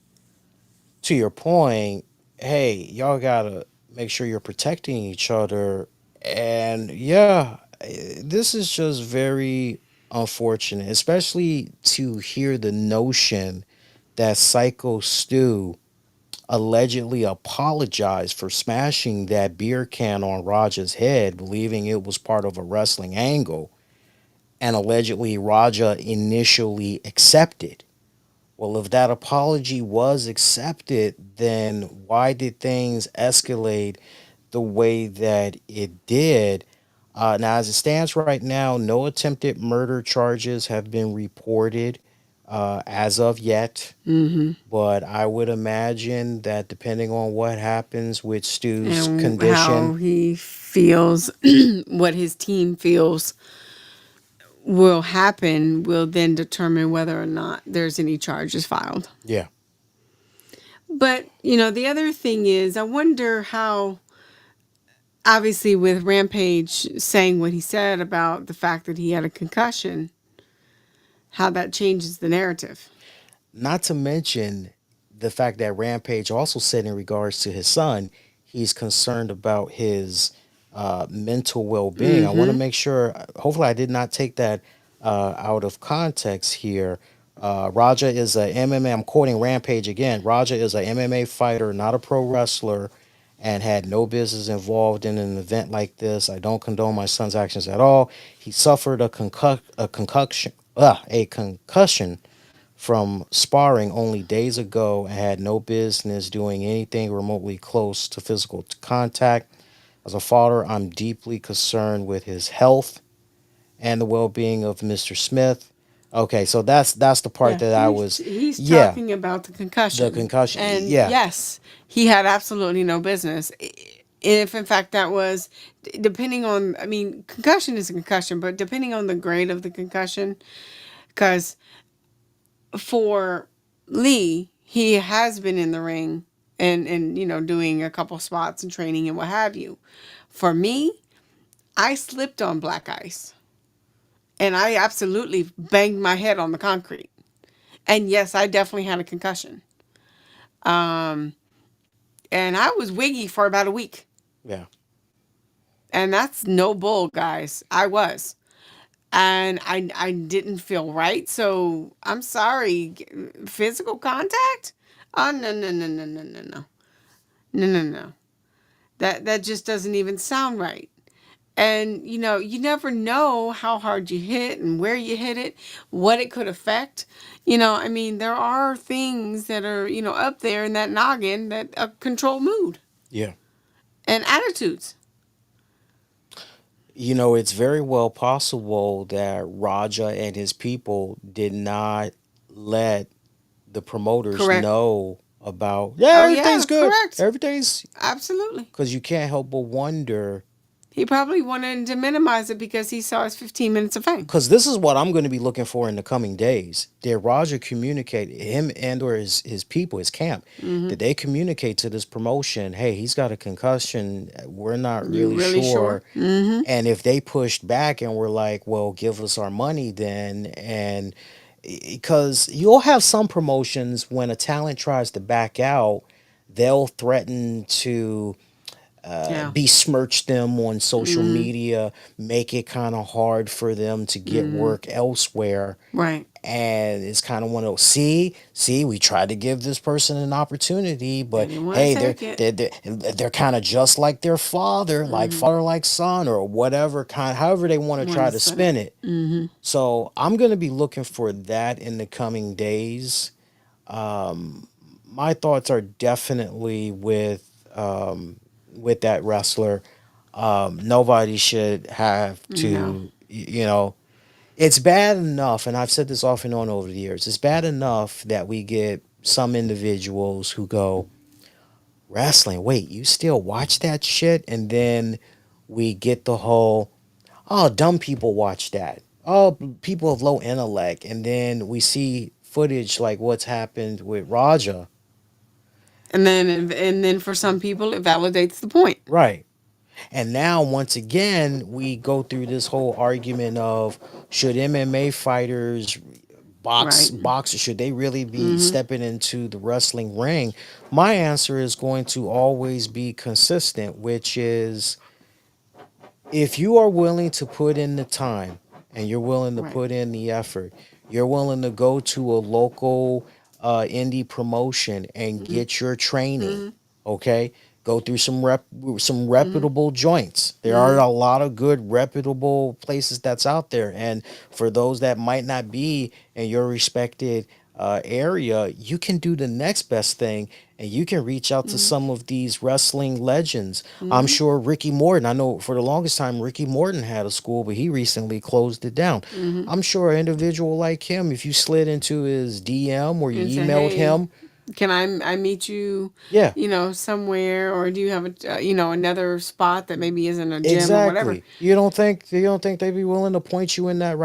to your point, hey, y'all gotta make sure you're protecting each other. And yeah, this is just very unfortunate, especially to hear the notion that Psycho Stu allegedly apologized for smashing that beer can on Raja's head, believing it was part of a wrestling angle, and allegedly Raja initially accepted. Well, if that apology was accepted, then why did things escalate the way that it did? Now, as it stands right now, no attempted murder charges have been reported as of yet. Mm-hmm. But I would imagine that depending on what happens with Stu's And how condition, he feels, what his team feels will happen will then determine whether or not there's any charges filed. yeah, But, the other thing is, I wonder how, obviously, with Rampage saying what he said about the fact that he had a concussion, how that changes the narrative. not to mention the fact that Rampage also said in regards to his son, he's concerned about his mental well being. I want to Mm-hmm. make sure, hopefully, I did not take that out of context here. Raja is a MMA. I'm quoting Rampage again. Raja is a MMA fighter, not a pro wrestler, and had no business involved in an event like this. I don't condone my son's actions at all. He suffered a concussion from sparring only days ago and had no business doing anything remotely close to physical contact. As a father, I'm deeply concerned with his health and the well-being of Mr. Smith. Okay, so that's the part Yeah, that I was, he's yeah, talking about the the concussion, concussion, and yeah, yes, he had absolutely no business. If in fact that was, depending on, I mean, concussion is a concussion, but depending on the grade of the concussion, because for Lee, he has been in the ring and doing a couple spots and training and what have you. For me, I slipped on black ice and I absolutely banged my head on the concrete. And yes, I definitely had a concussion. Um, and I was wiggy for about a week. yeah. And that's no bull, guys. I was. And I didn't feel right. So I'm sorry. Physical contact? Oh, no, no, no, no, no, no, no. No, no, no. That just doesn't even sound right. And you never know how hard you hit and where you hit it, what it could affect. I mean, there are things that are, up there in that noggin that control mood Yeah. and attitudes. It's very well possible that Raja and his people did not let the promoters Correct. know about, yeah, Oh everything's yeah, good. correct. Everything's, Absolutely. because you can't help but wonder, He probably wanted to minimize it because he saw his 15 minutes of fame. because this is what I'm going to be looking for in the coming days. Did Roger communicate, him and or his people, his camp, Mm-hmm. did they communicate to this promotion, hey, he's got a concussion, we're not You really really sure? sure? Mm-hmm. And if they pushed back and were like, well, give us our money then, and because you'll have some promotions when a talent tries to back out, they'll threaten to Yeah. besmirch them on social Mm-hmm. media, make it kind of hard for them to get Mm-hmm. work elsewhere. Right. And it's kind of one of those, see, we tried to give this person an opportunity, They but didn't want to hey, take it. they're kind of just like their father, like Mm-hmm. father like son, or whatever kind, however they want to Want try to to spin it. spin it. Mm-hmm. So I'm gonna be looking for that in the coming days. My thoughts are definitely with that wrestler. Nobody should have No. to, it's bad enough, and I've said this off and on over the years. It's bad enough that we get some individuals who go, wrestling, wait, you still watch that shit? And then we get the whole, oh, dumb people watch that. Oh, people of low intellect. And then we see footage like what's happened with Raja. And then for some people it validates the point. Right. And now, once again, we go through this whole argument of, should MMA fighters, Right. boxers, should they really be Mm-hmm. stepping into the wrestling ring? My answer is going to always be consistent, which is, if you are willing to put in the time and you're willing to Right. put in the effort, you're willing to go to a local indie promotion and Mm-hmm. get your training, Mm-hmm. okay? Go through some Mm-hmm. reputable joints. There are Mm-hmm. a lot of good reputable places that's out there, and for those that might not be in your respected area, you can do the next best thing, and you can reach out to Mm-hmm. some of these wrestling legends. I'm Mm-hmm. sure Ricky Morton, I know for the longest time Ricky Morton had a school, but he recently closed it down. Mm-hmm. I'm sure an individual like him, if you slid into his DM or And you say, emailed hey, him, can I meet you, yeah, somewhere, or do you have another spot that maybe isn't a gym or whatever? exactly. You don't think they'd be willing to point you in that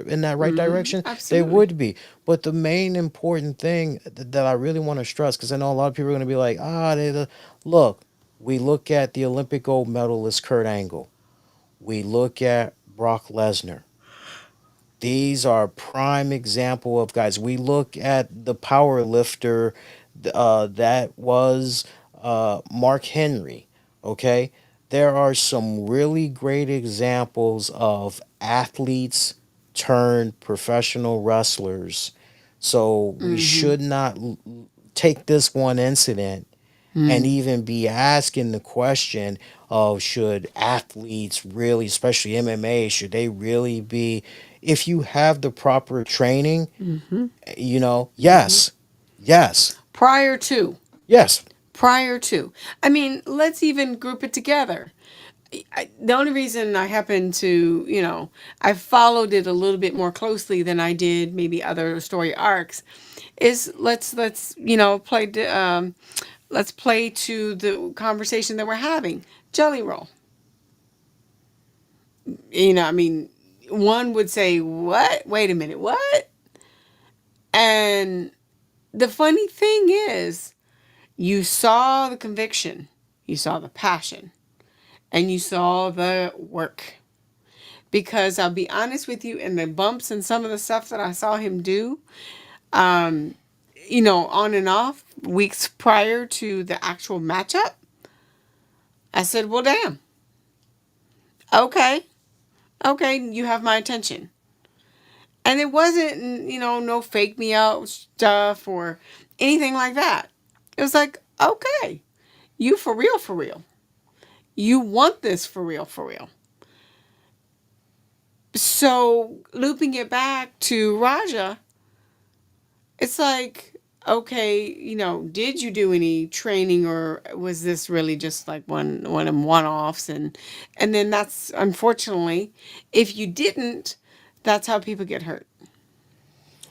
in that right Mm-hmm. direction? They Absolutely. would be. But the main important thing that I really want to stress, because I know a lot of people are going to be like, look, we look at the Olympic gold medalist Kurt Angle. We look at Brock Lesnar. These are prime example of guys. We look at the power lifter that was Mark Henry. Okay, there are some really great examples of athletes turned professional wrestlers So we should not take this one incident and even be asking the question of should athletes really, especially MMA, should they really be, if you have the proper training, yes, yes, Prior to, yes. prior to. I mean, let's even group it together. The only reason I happen to, I followed it a little bit more closely than I did maybe other story arcs, is let's play to the conversation that we're having. Jelly roll. I mean, one would say, "What? Wait a minute, what?" And the funny thing is, you saw the conviction, you saw the passion, and you saw the work. Because I'll be honest with you, in the bumps and some of the stuff that I saw him do, on and off weeks prior to the actual matchup, I said, well, damn. Okay. Okay. You have my attention. And it wasn't, no fake me out stuff or anything like that. It was like, okay, you for real, for real. You want this for real, for real. So looping it back to Raja, it's like, okay, did you do any training, or was this really just like one of them one-offs? And then that's unfortunately, if you didn't, that's how people get hurt.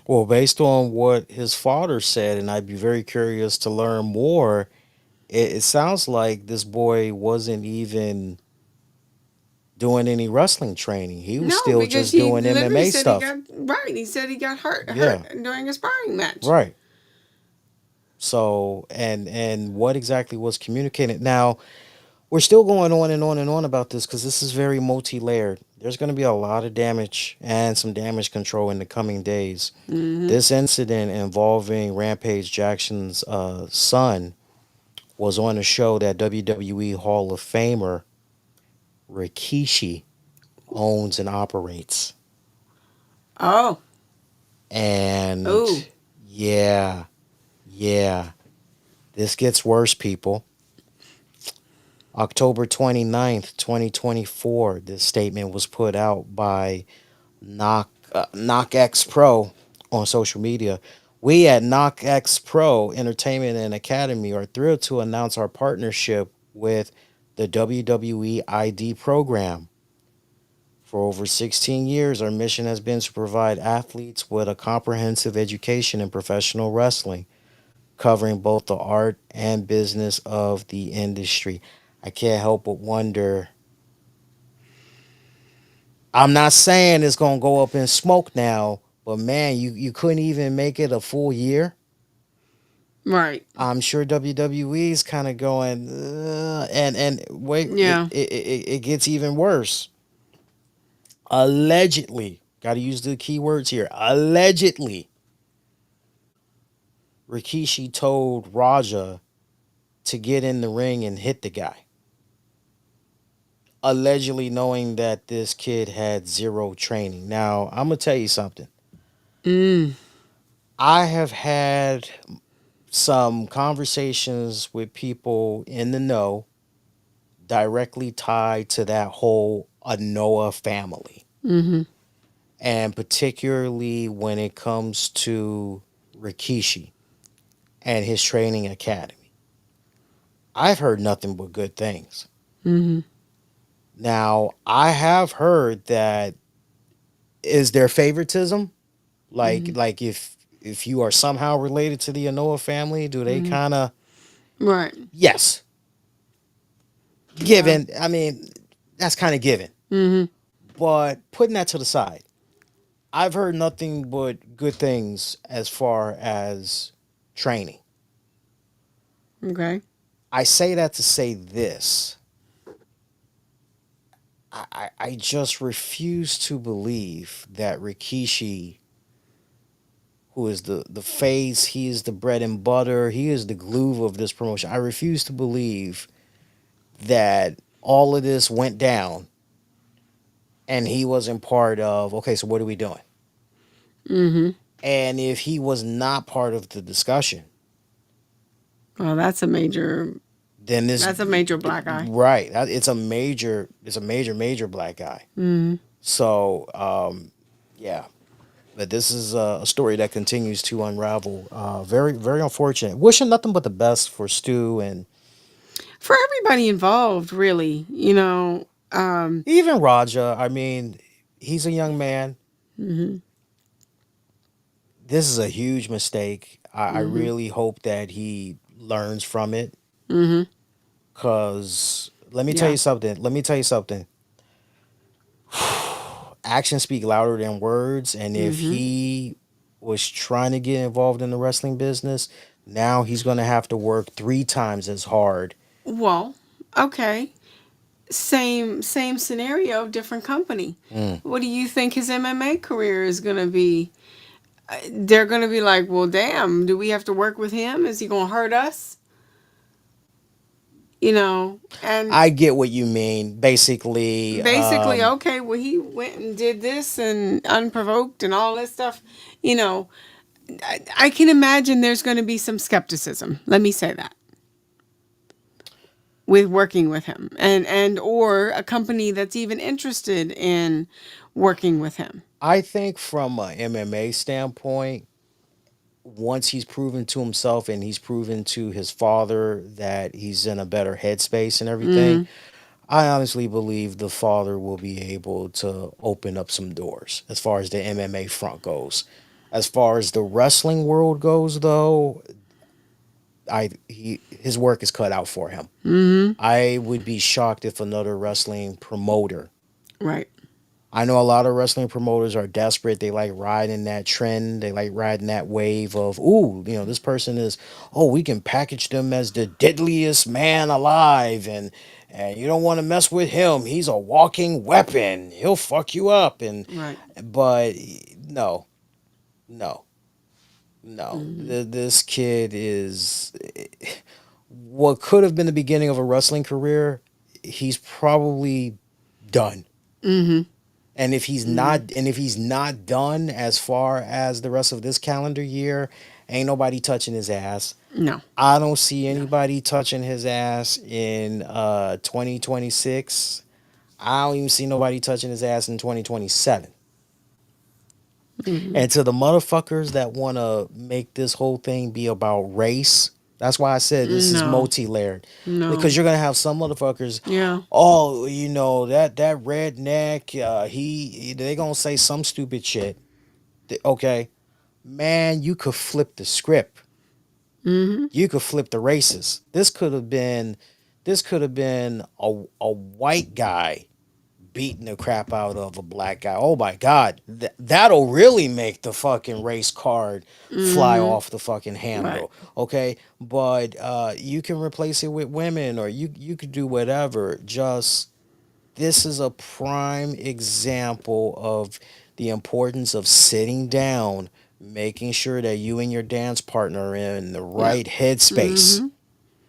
Well, based on what his father said, and I'd be very curious to learn more, it sounds like this boy wasn't even doing any wrestling training. He was No, still because just he doing literally MMA said he stuff. got right. He said he got hurt Yeah, during a sparring match. right. So, and what exactly was communicated? Now, we're still going on and on and on about this because this is very multi-layered. There's going to be a lot of damage and some damage control in the coming days. Mm-hmm. This incident involving Rampage Jackson's son was on a show that WWE Hall of Famer Rikishi owns and operates. Oh, And oh, yeah, yeah, this gets worse, people. October 29th, 2024, this statement was put out by KnockX Pro on social media. We at KnockX Pro Entertainment and Academy are thrilled to announce our partnership with the WWE ID program. For over 16 years, our mission has been to provide athletes with a comprehensive education in professional wrestling, covering both the art and business of the industry. I can't help but wonder. I'm not saying it's gonna go up in smoke now, but man, you couldn't even make it a full year. right. I'm sure WWE is kind of going, and wait, Yeah. it gets even worse. Allegedly, got to use the key words here. Allegedly, Rikishi told Raja to get in the ring and hit the guy. Allegedly, knowing that this kid had zero training. Now, I'm gonna tell you something. Mm. I have had some conversations with people in the know directly tied to that whole Anoa family. Mm-hmm. And particularly when it comes to Rikishi and his training academy. I've heard nothing but good things. Mm-hmm. Now, I have heard that is there favoritism? Mm-hmm. Like if you are somehow related to the Anoa family, do they Mm-hmm. kind of Right. yes, Yeah. given. I mean, that's kind of given. Mm-hmm. But putting that to the side, I've heard nothing but good things as far as training. Okay. I say that to say this. I just refuse to believe that Rikishi, who is the face, he is the bread and butter, he is the glue of this promotion. I refuse to believe that all of this went down and he wasn't part of, okay, so what are we doing? Mm-hmm. And if he was not part of the discussion, Well, then this that's a major black eye. right, it's a major black guy. So yeah, but this is a story that continues to unravel. Very unfortunate. Wishing nothing but the best for Stu and For everybody involved, really, even Raja. I mean, he's a young man. This is a huge mistake. I really hope that he learns from it. Cause let me tell yeah. you something. Let me tell you something. Actions speak louder than words, and if he was trying to get involved in the wrestling business, now he's gonna have to work 3 times as hard. Well, okay. Same scenario, different company. Mm. What do you think his MMA career is going to be? They're going to be like, well, damn, do we have to work with him? Is he going to hurt us? And I get what you mean. Basically, basically, okay, well, he went and did this and unprovoked and all this stuff. You know, I can imagine there's going to be some skepticism. Let me say that with working with him and or a company that's even interested in working with him. I think from a MMA standpoint, once he's proven to himself and he's proven to his father that he's in a better headspace and everything, I honestly believe the father will be able to open up some doors as far as the MMA front goes. As far as the wrestling world goes, though, his work is cut out for him. I would be shocked if another wrestling promoter. Right. I know a lot of wrestling promoters are desperate. They like riding that trend. They like riding that wave of, ooh, this person is, oh, we can package them as the deadliest man alive, and you don't want to mess with him. He's a walking weapon. He'll fuck you up. Right. But no, no, no. This kid is what could have been the beginning of a wrestling career. He's probably done. And if he's not done as far as the rest of this calendar year, ain't nobody touching his ass. No. I don't see No. anybody touching his ass in 2026. I don't even see nobody touching his ass in 2027. And to the motherfuckers that want to make this whole thing be about race, that's why I said this is No. multi-layered. No. Because you're gonna have some motherfuckers, Yeah. oh, that redneck, they gonna say some stupid shit. Okay, man, you could flip the script. You could flip the races. This could have been a white guy beating the crap out of a black guy. Oh my God, that'll really make the fucking race card fly off the fucking Right. handle. Okay, but you can replace it with women, or you could do whatever. Just this is a prime example of the importance of sitting down, making sure that you and your dance partner are in the Yep. right headspace,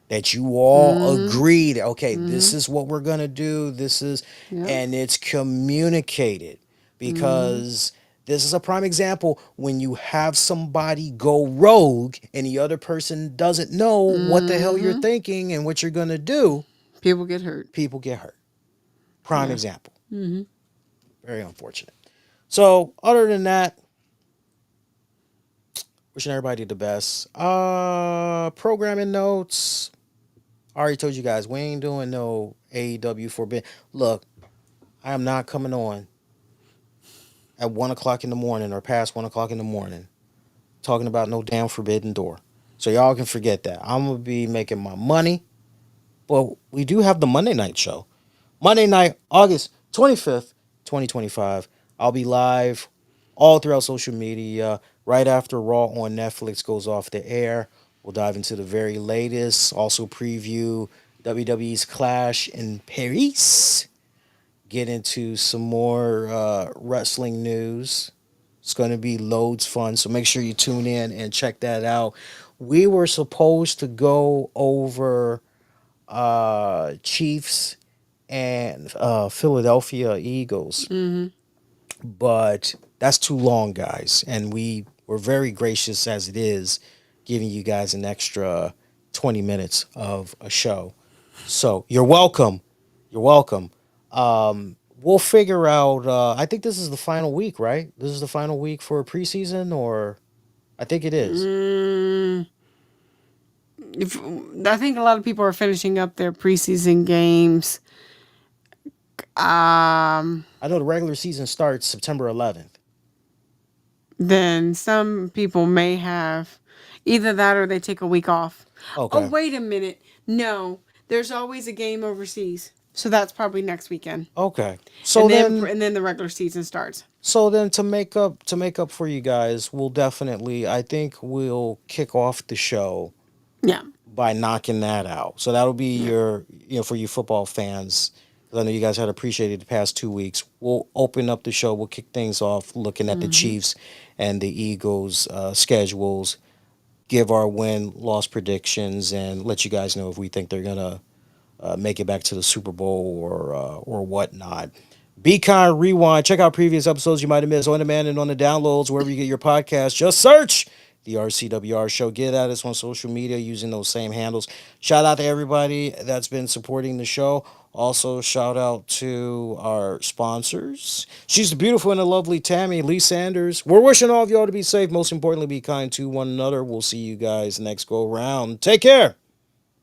that you all agreed, okay, this is what we're going to do, Yep. and it's communicated, because this is a prime example when you have somebody go rogue and the other person doesn't know what the hell you're thinking and what you're going to do. People get hurt. People get hurt. Prime Yeah. example. Very unfortunate. So other than that, wishing everybody the best. Programming notes. I already told you guys we ain't doing no AEW Forbidden. Look, I am not coming on at 1 o'clock in the morning or past 1 o'clock in the morning talking about no damn Forbidden Door. So y'all can forget that. I'm gonna be making my money. But we do have the Monday night show. Monday night, August 25th, 2025. I'll be live all throughout social media. Right after Raw on Netflix goes off the air, we'll dive into the very latest. Also preview WWE's Clash in Paris. Get into some more wrestling news. It's going to be loads fun. So make sure you tune in and check that out. We were supposed to go over Chiefs and Philadelphia Eagles, but that's too long, guys. And we're very gracious as it is, giving you guys an extra 20 minutes of a show. So you're welcome. You're welcome. We'll figure out. I think this is the final week, right? This is the final week for preseason, or I think it is. Mm, if, I think a lot of people are finishing up their preseason games. I know the regular season starts September 11th. Then some people may have either that or they take a week off. Oh, Okay. wait a minute. No, there's always a game overseas. So that's probably next weekend. Okay. So then And then the regular season starts. to make up for you guys, we'll definitely I think we'll kick off the show Yeah. by knocking that out. So that'll be Yeah. your for you football fans. 'Cause I know you guys had appreciated the past 2 weeks. We'll open up the show. We'll kick things off looking at the Chiefs and the Eagles schedules, give our win loss predictions, and let you guys know if we think they're gonna make it back to the Super Bowl or whatnot. Be kind, rewind. Check out previous episodes you might have missed on demand and on the downloads wherever you get your podcast. Just search the RCWR Show. Get at us on social media using those same handles. Shout out to everybody that's been supporting the show. Also, shout out to our sponsors. She's the beautiful and the lovely Tammy Lee Sanders. We're wishing all of y'all to be safe. Most importantly, be kind to one another. We'll see you guys next go round. Take care.